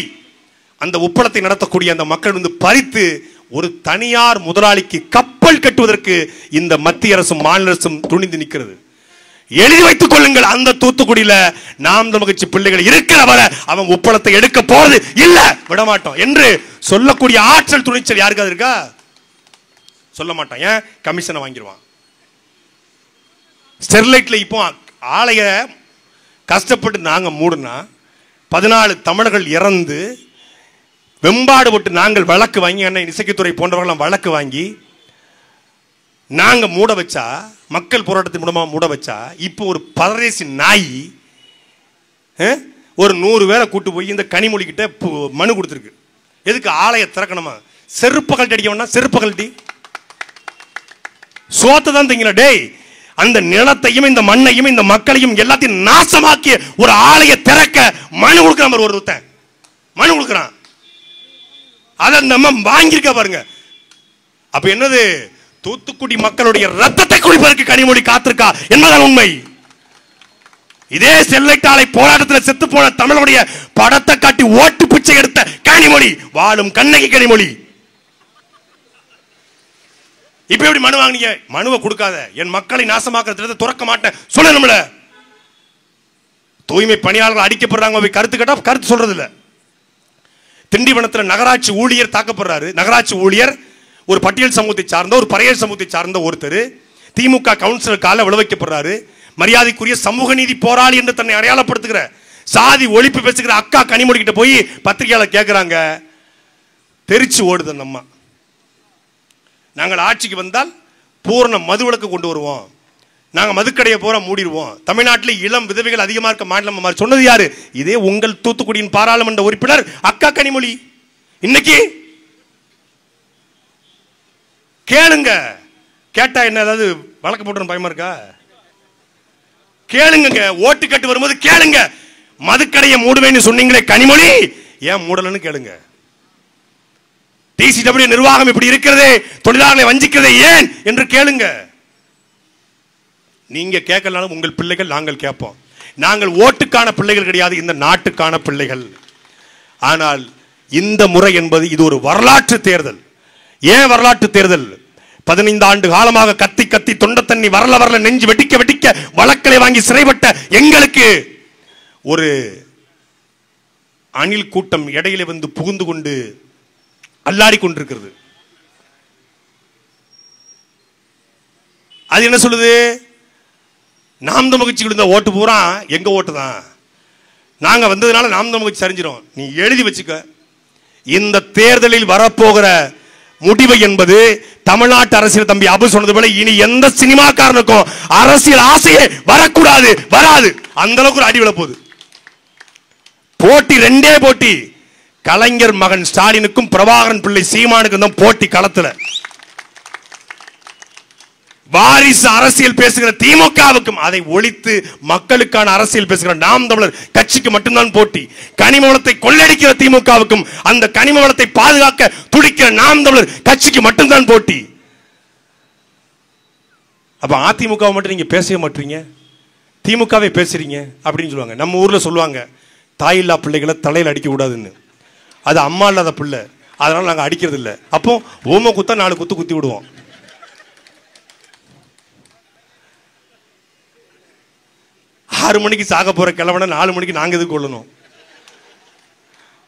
அந்த உப்பளத்தை நடத்தக்கூடிய அந்த மக்கள் வந்து பறித்து ஒரு தனியார் முதலாளிக்கு கப்பல் கட்டுவதற்கு இந்த மத்திய அரசும் மாநில அரசும் துணிந்து நிற்கிறது. எழுதி வைத்துக் கொள்ளுங்கள், அந்த தூத்துக்குடியில நாம் தமிழ் கட்சி பிள்ளைகள் இருக்கிற வரை அவன் உப்பளத்தை எடுக்க போறது இல்ல, விடமாட்டோம் என்று சொல்லக்கூடிய ஆற்றல் துணிச்சல் யாருக்காவது இருக்கா? சொல்ல மாட்டான். ஏன்? கமிஷனை வாங்கிடுவான். ஸ்டெர்லைட்ல இப்போ ஆலைய கஷ்டப்பட்டு நாங்க மூடுனா 14 தமிழர்கள் இறந்து வெம்பாடுபட்டு நாங்கள் வழக்கு வாங்கி, அண்ணன் இசைக்குத்துறை போன்றவர்கள் வழக்கு வாங்கி நாங்க மூட வச்சா, மக்கள் போராட்டத்தின் மூலமா மூட வச்சா, இப்போ ஒரு பரதேசி நாய் ஒரு 100 பேரை கூட்டு போய் இந்த கனிமொழி கிட்ட மனு கொடுத்துருக்கு. எதுக்கு? ஆலையை திறக்கணுமா? செருப்பு கழட்டி அடிக்க வேண்டாம், செருப்பு கழட்டி சோத்தை தான் திங்கிற டேய். அந்த நிலத்தையும் இந்த மண்ணையும் இந்த மக்களையும் எல்லாத்தையும் நாசமாக்கிய ஒரு ஆலையை திறக்க மனு கொடுக்கிறான் ஒருத்தன், மனு கொடுக்கிறான். அதை நம்ம வாங்கியிருக்க பாருங்க. அப்ப என்னது? தூத்துக்குடி மக்களுடைய ரத்தத்தை குடிப்பதற்கு கனிமொழி காத்திருக்கா என்பதான் உண்மை. இதே ஸ்டெர்லைட் ஆலை போராட்டத்தில் செத்து போன தமிழனுடைய படத்தை காட்டி ஓட்டு பிச்சை எடுத்த கனிமொழி, வாழும் கண்ணகி கனிமொழி. இப்ப எப்படி மனு வாங்கினீங்க? மனுவை கொடுக்காத, என் மக்களை நாசமாக்குறத துறக்க மாட்டேன் சொல்லணும்ல. தூய்மை பணியாளர்கள் அடிக்கப்படுறாங்க, கருத்து கேட்டா கருத்து சொல்றது இல்ல. திண்டிவனத்தில் நகராட்சி ஊழியர் தாக்கப்படுறாரு. நகராட்சி ஊழியர் ஒரு பட்டியல் சமூகத்தை சார்ந்த, ஒரு பறையர் சமூகத்தை சார்ந்த ஒருத்தர் திமுக கவுன்சிலர் கால விளைவிக்கப்படுறாரு. மரியாதைக்குரிய சமூக நீதி போராளி என்று தன்னை அடையாளப்படுத்துகிற, சாதி ஒழிப்பு பேசுகிற அக்கா கனிமொழி கிட்ட போய் பத்திரிகையாளர் கேட்கிறாங்க, தெரிச்சு ஓடுது அந்த அம்மா, நாங்கள் ஆட்சிக்கு வந்தால் பூர்ண மதுவிலக்கு கொண்டு வருவோம், நாங்க மதுக்கடையை போற மூடிடுவோம், தமிழ்நாட்டில் இளம் விதவைகள் அதிகமா இருக்க மாநிலம் சொன்னது யாரு? இதே உங்கள் தூத்துக்குடியின் பாராளுமன்ற உறுப்பினர் அக்கா கனிமொழி. இன்னைக்கு கேளுங்க, கேட்டா என்ன ஏதாவது வழக்கு போட்டு பயமா இருக்கா? கேளுங்க, ஓட்டு கட்டு வரும்போது கேளுங்க, மதுக்கடையை மூடுவேன்னு சொன்னீங்களே கனிமொழி, ஏன் மூடலன்னு கேளுங்க. டிசிடபிள்யூ நிர்வாகம் இப்படி இருக்கிறதே, தொழிலாளர்களை வஞ்சிக்கிறதே ஏன் என்று கேளுங்க. நீங்க கேட்கலாம், உங்கள் பிள்ளைகள் நாங்கள் கேட்போம். நாங்கள் ஓட்டுக்கான பிள்ளைகள் கிடையாது, இந்த நாட்டுக்கான பிள்ளைகள். ஆனால் இந்த முறை என்பது இது ஒரு வரலாற்று தேர்தல். ஏன் வரலாற்று தேர்தல்? 15 ஆண்டு காலமாக கத்தி கத்தி தொண்ட தண்ணி வரல வரல நெஞ்சு வெடிக்க வெடிக்க வழக்களை வாங்கி சிறைப்பட்ட எங்களுக்கு ஒரு அணில் கூட்டம் இடையில வந்து புகுந்து கொண்டு அல்லாடி கொண்டிருக்கிறது. அது என்ன சொல்லுது? நாம் தமிழ் கட்சி கொடுத்த ஓட்டு பூரா எங்க ஓட்டு தான், நாங்க வந்ததுனால நாம் தமிழ் கட்சி சரிஞ்சிரும். நீ எழுதி வச்சுக்க, இந்த தேர்தலில் வரப்போகிற முடிவு என்பது தமிழ்நாட்டு அரசியல் தம்பி அபு சொன்னது போல இனி எந்த சினிமாக்காரனுக்கும் அரசியல் ஆசையே வரக்கூடாது, வராது. அந்த அளவுக்கு ஒரு அடி விழ போகுது. போட்டி ரெண்டே போட்டி, கலைஞர் மகன் ஸ்டாலினுக்கும் பிரபாகரன் பிள்ளை சீமானுக்கும் தான் போட்டி களத்துல. வாரிசு அரசியல் பேசுகிற திமுகவுக்கும் அதை ஒழித்து மக்களுக்கான அரசியல் பேசுகிற நாம் தமிழர் கட்சிக்கு மட்டும்தான் போட்டி. கனிம வளத்தை கொள்ளடிக்கிற திமுகவுக்கும் அந்த கனிம வளத்தை பாதுகாக்க துடிக்கிற நாம் தமிழர் கட்சிக்கு மட்டும்தான் போட்டி. அப்ப அதிமுக மட்டும் நீங்க பேசவே மாட்டீங்க, திமுகவே பேசுறீங்க அப்படின்னு சொல்லுவாங்க. நம்ம ஊர்ல சொல்லுவாங்க, தாயில்லா பிள்ளைகளை தலையில் அடிக்க கூடாதுன்னு. அது அம்மா இல்லாத பிள்ளை, அதனால நாங்க அடிக்கிறது இல்லை. அப்போ ஓம குத்தா 4 குத்து குத்தி விடுவோம். ஆறு மணிக்கு சாக போற கிழவனை 4 மணிக்கு நாங்க எதுக்கு கொள்ளணும்?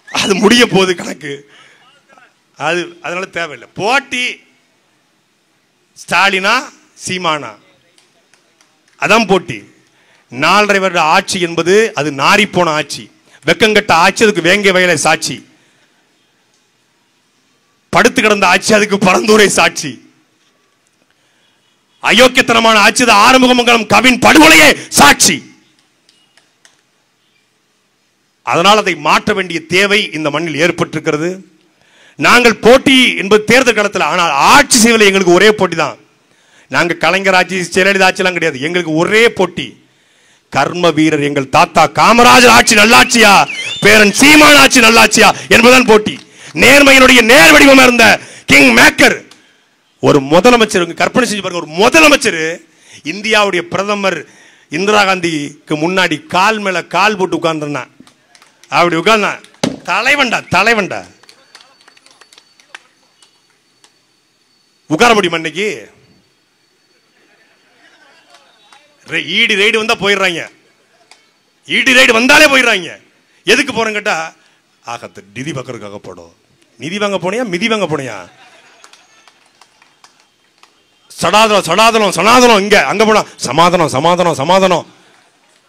அது முடிய போகுது கணக்கு. அது அதனால தேவையில்லை போட்டி. ஸ்டாலினா சீமானா அதான் போட்டி. 4.5 வருட ஆட்சி என்பது அது நாரி போன ஆட்சி, வெக்கங்கட்ட ஆட்சி, அதுக்கு வேங்க வயலை சாட்சி. படுத்து கிடந்த ஆட்சி, அதுக்கு பரந்தூரை சாட்சி. அயோக்கியத்தனமான ஆட்சி, அது ஆறுமுகமங்கலம் கவின் படுகொலையே சாட்சி. அதனால் அதை மாற்ற வேண்டிய தேவை இந்த மண்ணில் ஏற்பட்டிருக்கிறது. நாங்கள் போட்டி என்பது தேர்தல் களத்தில், ஆனால் ஆட்சி செய்வதில் எங்களுக்கு ஒரே போட்டி தான். நாங்கள் கலைஞர் ஆட்சி, ஜெயலலிதா ஆட்சியெல்லாம் கிடையாது. எங்களுக்கு ஒரே போட்டி, கர்ம வீரர் எங்கள் தாத்தா காமராஜர் ஆட்சி நல்லாட்சியா, பேரன் சீமான் ஆட்சி நல்லாட்சியா என்பதுதான் போட்டி. நேர்மையினுடைய நேர் வடிவமா இருந்த கிங் மேக்கர் ஒரு முதலமைச்சர், கற்பனை செஞ்சு பாருங்க, ஒரு முதலமைச்சர் இந்தியாவுடைய பிரதமர் இந்திரா காந்திக்கு முன்னாடி கால் மேல கால் போட்டு உட்கார்ந்தான். அப்படி உட்கார்ந்தா தலைவன்டா தலைவன்டா. உட்கார முடியுமா? இன்னைக்கு ஈடி ரைடு வந்தா போயிடுறாங்க. ஈடி ரைடு வந்தாலே போயிடுறாங்க. எதுக்கு போறேன்னு கேட்டா, ஆகத்து நிதி பக்கறதுக்காக போடும். நிதி வாங்க போனியா, மிதி வாங்க போனியா? சடாதனம் சடாதனம் சனாதனம், இங்க அங்க போனா சமாதானம் சமாதானம் சமாதானம்.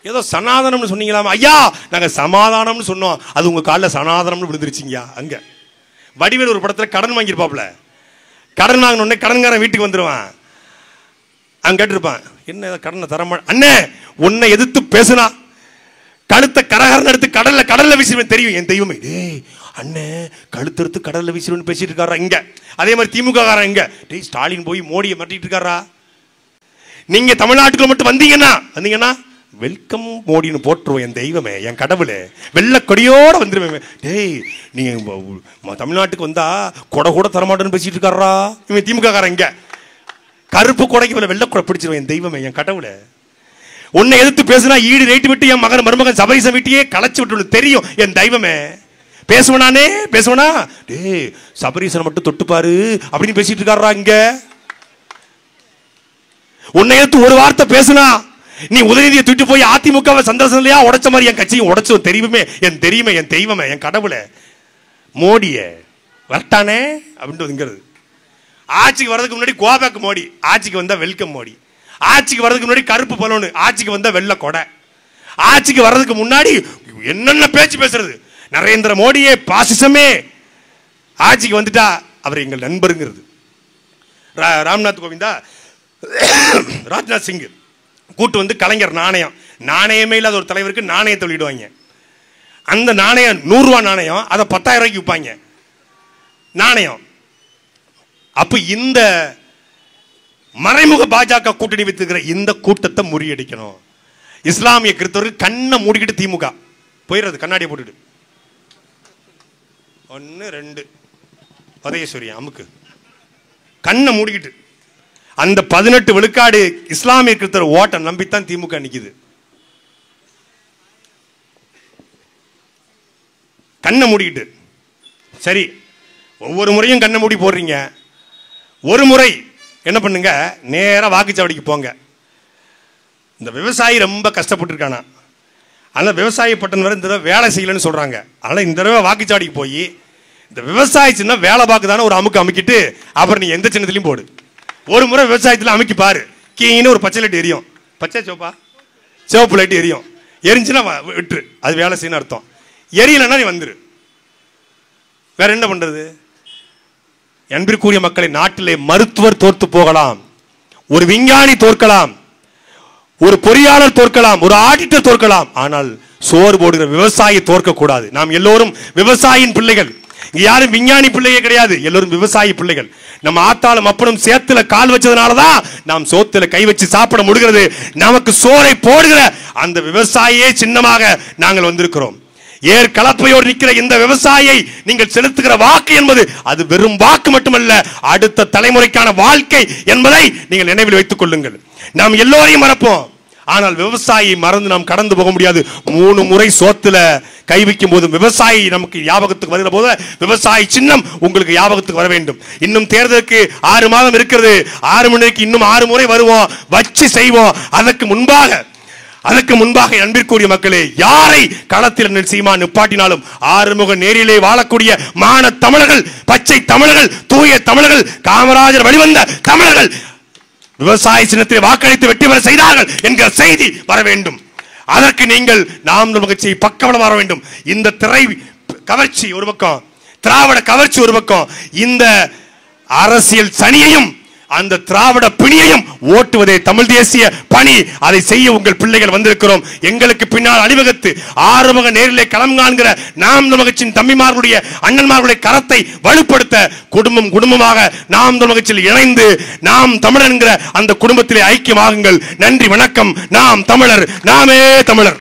ஏதோ சனாதனம்னு சொன்னீங்களாமா? ஐயா நாங்க சமாதானம்னு சொன்னோம், அது உங்க காலில் சனாதனம்னு விழுந்துருச்சிங்க. அங்க வடிவேல் ஒரு படத்துல கடன் வாங்கியிருப்பாப்ல, கடன் வாங்கினோடனே கடன்காரன் வீட்டுக்கு வந்துருவான். அங்க கேட்டிருப்பான், என்ன கடனை தரமா அண்ணே, உன்னை எதிர்த்து பேசுனா கழுத்த கரகரன் எடுத்து கடல்ல வீசிடுவேன் தெரியும் என் தெய்வமே. டேய் அண்ணே, கழுத்து எடுத்து கடல்ல வீசிடுவேன்னு பேசிட்டு இருக்காரா இங்க. அதே மாதிரி திமுக காரன் இங்க, டேய் ஸ்டாலின் போய் மோடியை மாட்டிட்டு இருக்காரா. நீங்க தமிழ்நாட்டுக்குள்ள மட்டும் வந்தீங்கன்னா வெல்கம் மோடின்னு போட்டுருவோம் என் தெய்வமே, என் கடவுளே, வெள்ள கொடியோட வந்துருவேன். டேய் நீங்க தமிழ்நாட்டுக்கு வந்தா கொடை கூட தரமாட்டேன்னு பேசிட்டு இருக்காரா இவன் திமுக காரன் இங்க. கருப்பு கொடைக்கு வெள்ள கொடை பிடிச்சிருவேன் என் தெய்வமே, என் கடவுளே. உன்னை எதிர்த்து பேசுனா ஈடு ரேட்டு விட்டு என் மகன் மருமகன் சபரிசம் வீட்டையே களைச்சு விட்டு தெரியும் என் தெய்வமே. பேசுவனானே பேசுவனா, டேய் சபரீசனை மட்டும் தொட்டுப்பாரு அப்படின்னு பேசிட்டு இருக்காரா இங்க. உன்னை எடுத்து ஒரு வார்த்தை பேசுனா நீ உதயநிதியை தூக்கிட்டு போய் அதிமுகவை சந்திரசனையா உடைச்ச மாதிரி என் கட்சியும் உடைச்சு தெரியுமே என் தெரியுமே என் தெய்வமே, என் கடவுளே. மோடிய வரட்டானே அப்படின்றது. ஆட்சிக்கு வர்றதுக்கு முன்னாடி கோபேக் மோடி, ஆட்சிக்கு வந்தா வெல்கம் மோடி. ஆட்சிக்கு வர்றதுக்கு முன்னாடி கருப்பு பலூனு, ஆட்சிக்கு வந்தா வெள்ள கொடை. ஆட்சிக்கு வர்றதுக்கு முன்னாடி என்னென்ன பேச்சு பேசுறது. நரேந்திர மோடியே பாசிசமே, ஆட்சிக்கு வந்துட்டா அவர் எங்கள் நண்பருங்கிறது. ராம்நாத் கோவிந்தா ராஜ்நாத் சிங் கூட்டு வந்து கலைஞர் நாணயம், நாணயமே இல்லாத ஒரு தலைவருக்கு நாணயத்தை வெளியிடுவாங்க. அந்த நாணயம் 100 ரூபாய் நாணயம், அதை 10,000 ரூபாய்க்கு விற்பாங்க நாணயம். அப்ப இந்த மறைமுக பாஜக கூட்டணி வைத்துக்கிற இந்த கூட்டத்தை முறியடிக்கணும். இஸ்லாமிய கிறிஸ்தவர்கள் கண்ணை மூடிக்கிட்டு திமுக போயிடுறது, கண்ணாடியை போட்டுட்டு 1 2 உதயசூரியன் அமுக்கு கண்ணை மூடிக்கிட்டு அந்த 18 விழுக்காடு இஸ்லாமிய கிறிஸ்தவர் ஓட்ட நம்பித்தான் திமுக நிக்குது. கண்ணை மூடிக்கிட்டு. சரி, ஒவ்வொரு முறையும் கண்ணை மூடி போடுறீங்க. ஒரு முறை என்ன பண்ணுங்க, நேரா வாக்குச்சாவடிக்கு போங்க. இந்த விவசாயி ரொம்ப கஷ்டப்பட்டு இருக்கானா, அதனால விவசாயி பட்டன் வரை இந்த தடவை வேலை செய்யலன்னு சொல்றாங்க. அதனால இந்த தடவை வாக்குச்சாவடிக்கு போய் இந்த விவசாயி சின்ன வேலை பார்க்குதானே ஒரு அமுக்கு அமுக்கிட்டு அப்புறம் நீ எந்த சின்னத்திலையும் போடு. ஒரு முறை விவசாயத்தில் அமுக்கி பாரு, கீழே ஒரு பச்சை லைட் எரியும், பச்சை சிவப்பா சிவப்பு லைட் எரியும். எரிஞ்சுன்னா விட்டுரு, அது வேலை செய்யணும் அர்த்தம். எரியலைன்னா நீ வந்துரு. வேற என்ன பண்றது? அன்பிற்குரிய மக்களை, நாட்டிலே மருத்துவர் தோற்று போகலாம், ஒரு விஞ்ஞானி தோற்கலாம், ஒரு பொறியாளர் தோற்கலாம், ஒரு ஆடிட்டர் தோற்கலாம், ஆனால் சோறு போடுகிற விவசாயி தோற்க கூடாது. நாம் எல்லோரும் விவசாயியின் பிள்ளைகள். யாரும் விஞ்ஞானி பிள்ளையே கிடையாது, எல்லோரும் விவசாயி பிள்ளைகள். நம்ம ஆத்தாலும் அப்பனும் சேத்துல கால் வச்சதுனாலதான் நாம் சோத்துல கை வச்சு சாப்பிட முடிகிறது. நமக்கு சோறை போடுகிற அந்த விவசாயியே சின்னமாக நாங்கள் வந்திருக்கிறோம். ஏர் கலப்பையோடு நிற்கிற இந்த விவசாயியை நீங்கள் செலுத்துகிற வாக்கு என்பது அது வெறும் வாக்கு மட்டுமல்ல, அடுத்த தலைமுறைக்கான வாழ்க்கை என்பதை நீங்கள் நினைவில் வைத்துக் கொள்ளுங்கள். நாம் எல்லோரையும் மறப்போம், ஆனால் விவசாயி மறந்து நாம் கடந்து போக முடியாது. 3 முறை சோத்துல கை வைக்கும் போது விவசாயி நமக்கு ஞாபகத்துக்கு வருகிற போது விவசாயி சின்னம் உங்களுக்கு ஞாபகத்துக்கு வர வேண்டும். இன்னும் தேர்தலுக்கு 6 மாதம் இருக்கிறது. 6 மணிக்கு இன்னும் 6 முறை வருவோம், வச்சு செய்வோம். அதற்கு முன்பாக அன்பிற்குரிய மக்களே, யாரை களத்தில் சீமா நிப்பாட்டினாலும் ஆறுமுக நேரிலே வாழக்கூடிய மான தமிழர்கள், பச்சை தமிழர்கள், தூய தமிழர்கள், காமராஜர் வழிவந்த தமிழர்கள் விவசாய சின்னத்தை வாக்களித்து வெற்றி பெற செய்தார்கள் என்கிற செய்தி வர வேண்டும். அதற்கு நீங்கள் நாம் நமக்கு பக்கபலம் வர வேண்டும். இந்த திரை கவர்ச்சி ஒரு பக்கம், திராவிட கவர்ச்சி ஒரு பக்கம், இந்த அரசியல் சனியையும் அந்த திராவிட பிணியையும் ஓட்டுவதே தமிழ் தேசிய பணி. அதை செய்ய உங்கள் பிள்ளைகள் வந்திருக்கிறோம். எங்களுக்கு பின்னால் அணிவகுத்து ஆறுமுக நேரிலே களம் காண்கிற நாம் தமிழகத்தின் தம்பிமார்களுடைய அண்ணன்மார்களுடைய கரத்தை வலுப்படுத்த குடும்பமாக நாம் தமிழகத்தில் இணைந்து நாம் தமிழர் என்கிற அந்த குடும்பத்திலே ஐக்கியமாகுங்கள். நன்றி, வணக்கம். நாம் தமிழர், நாமே தமிழர்.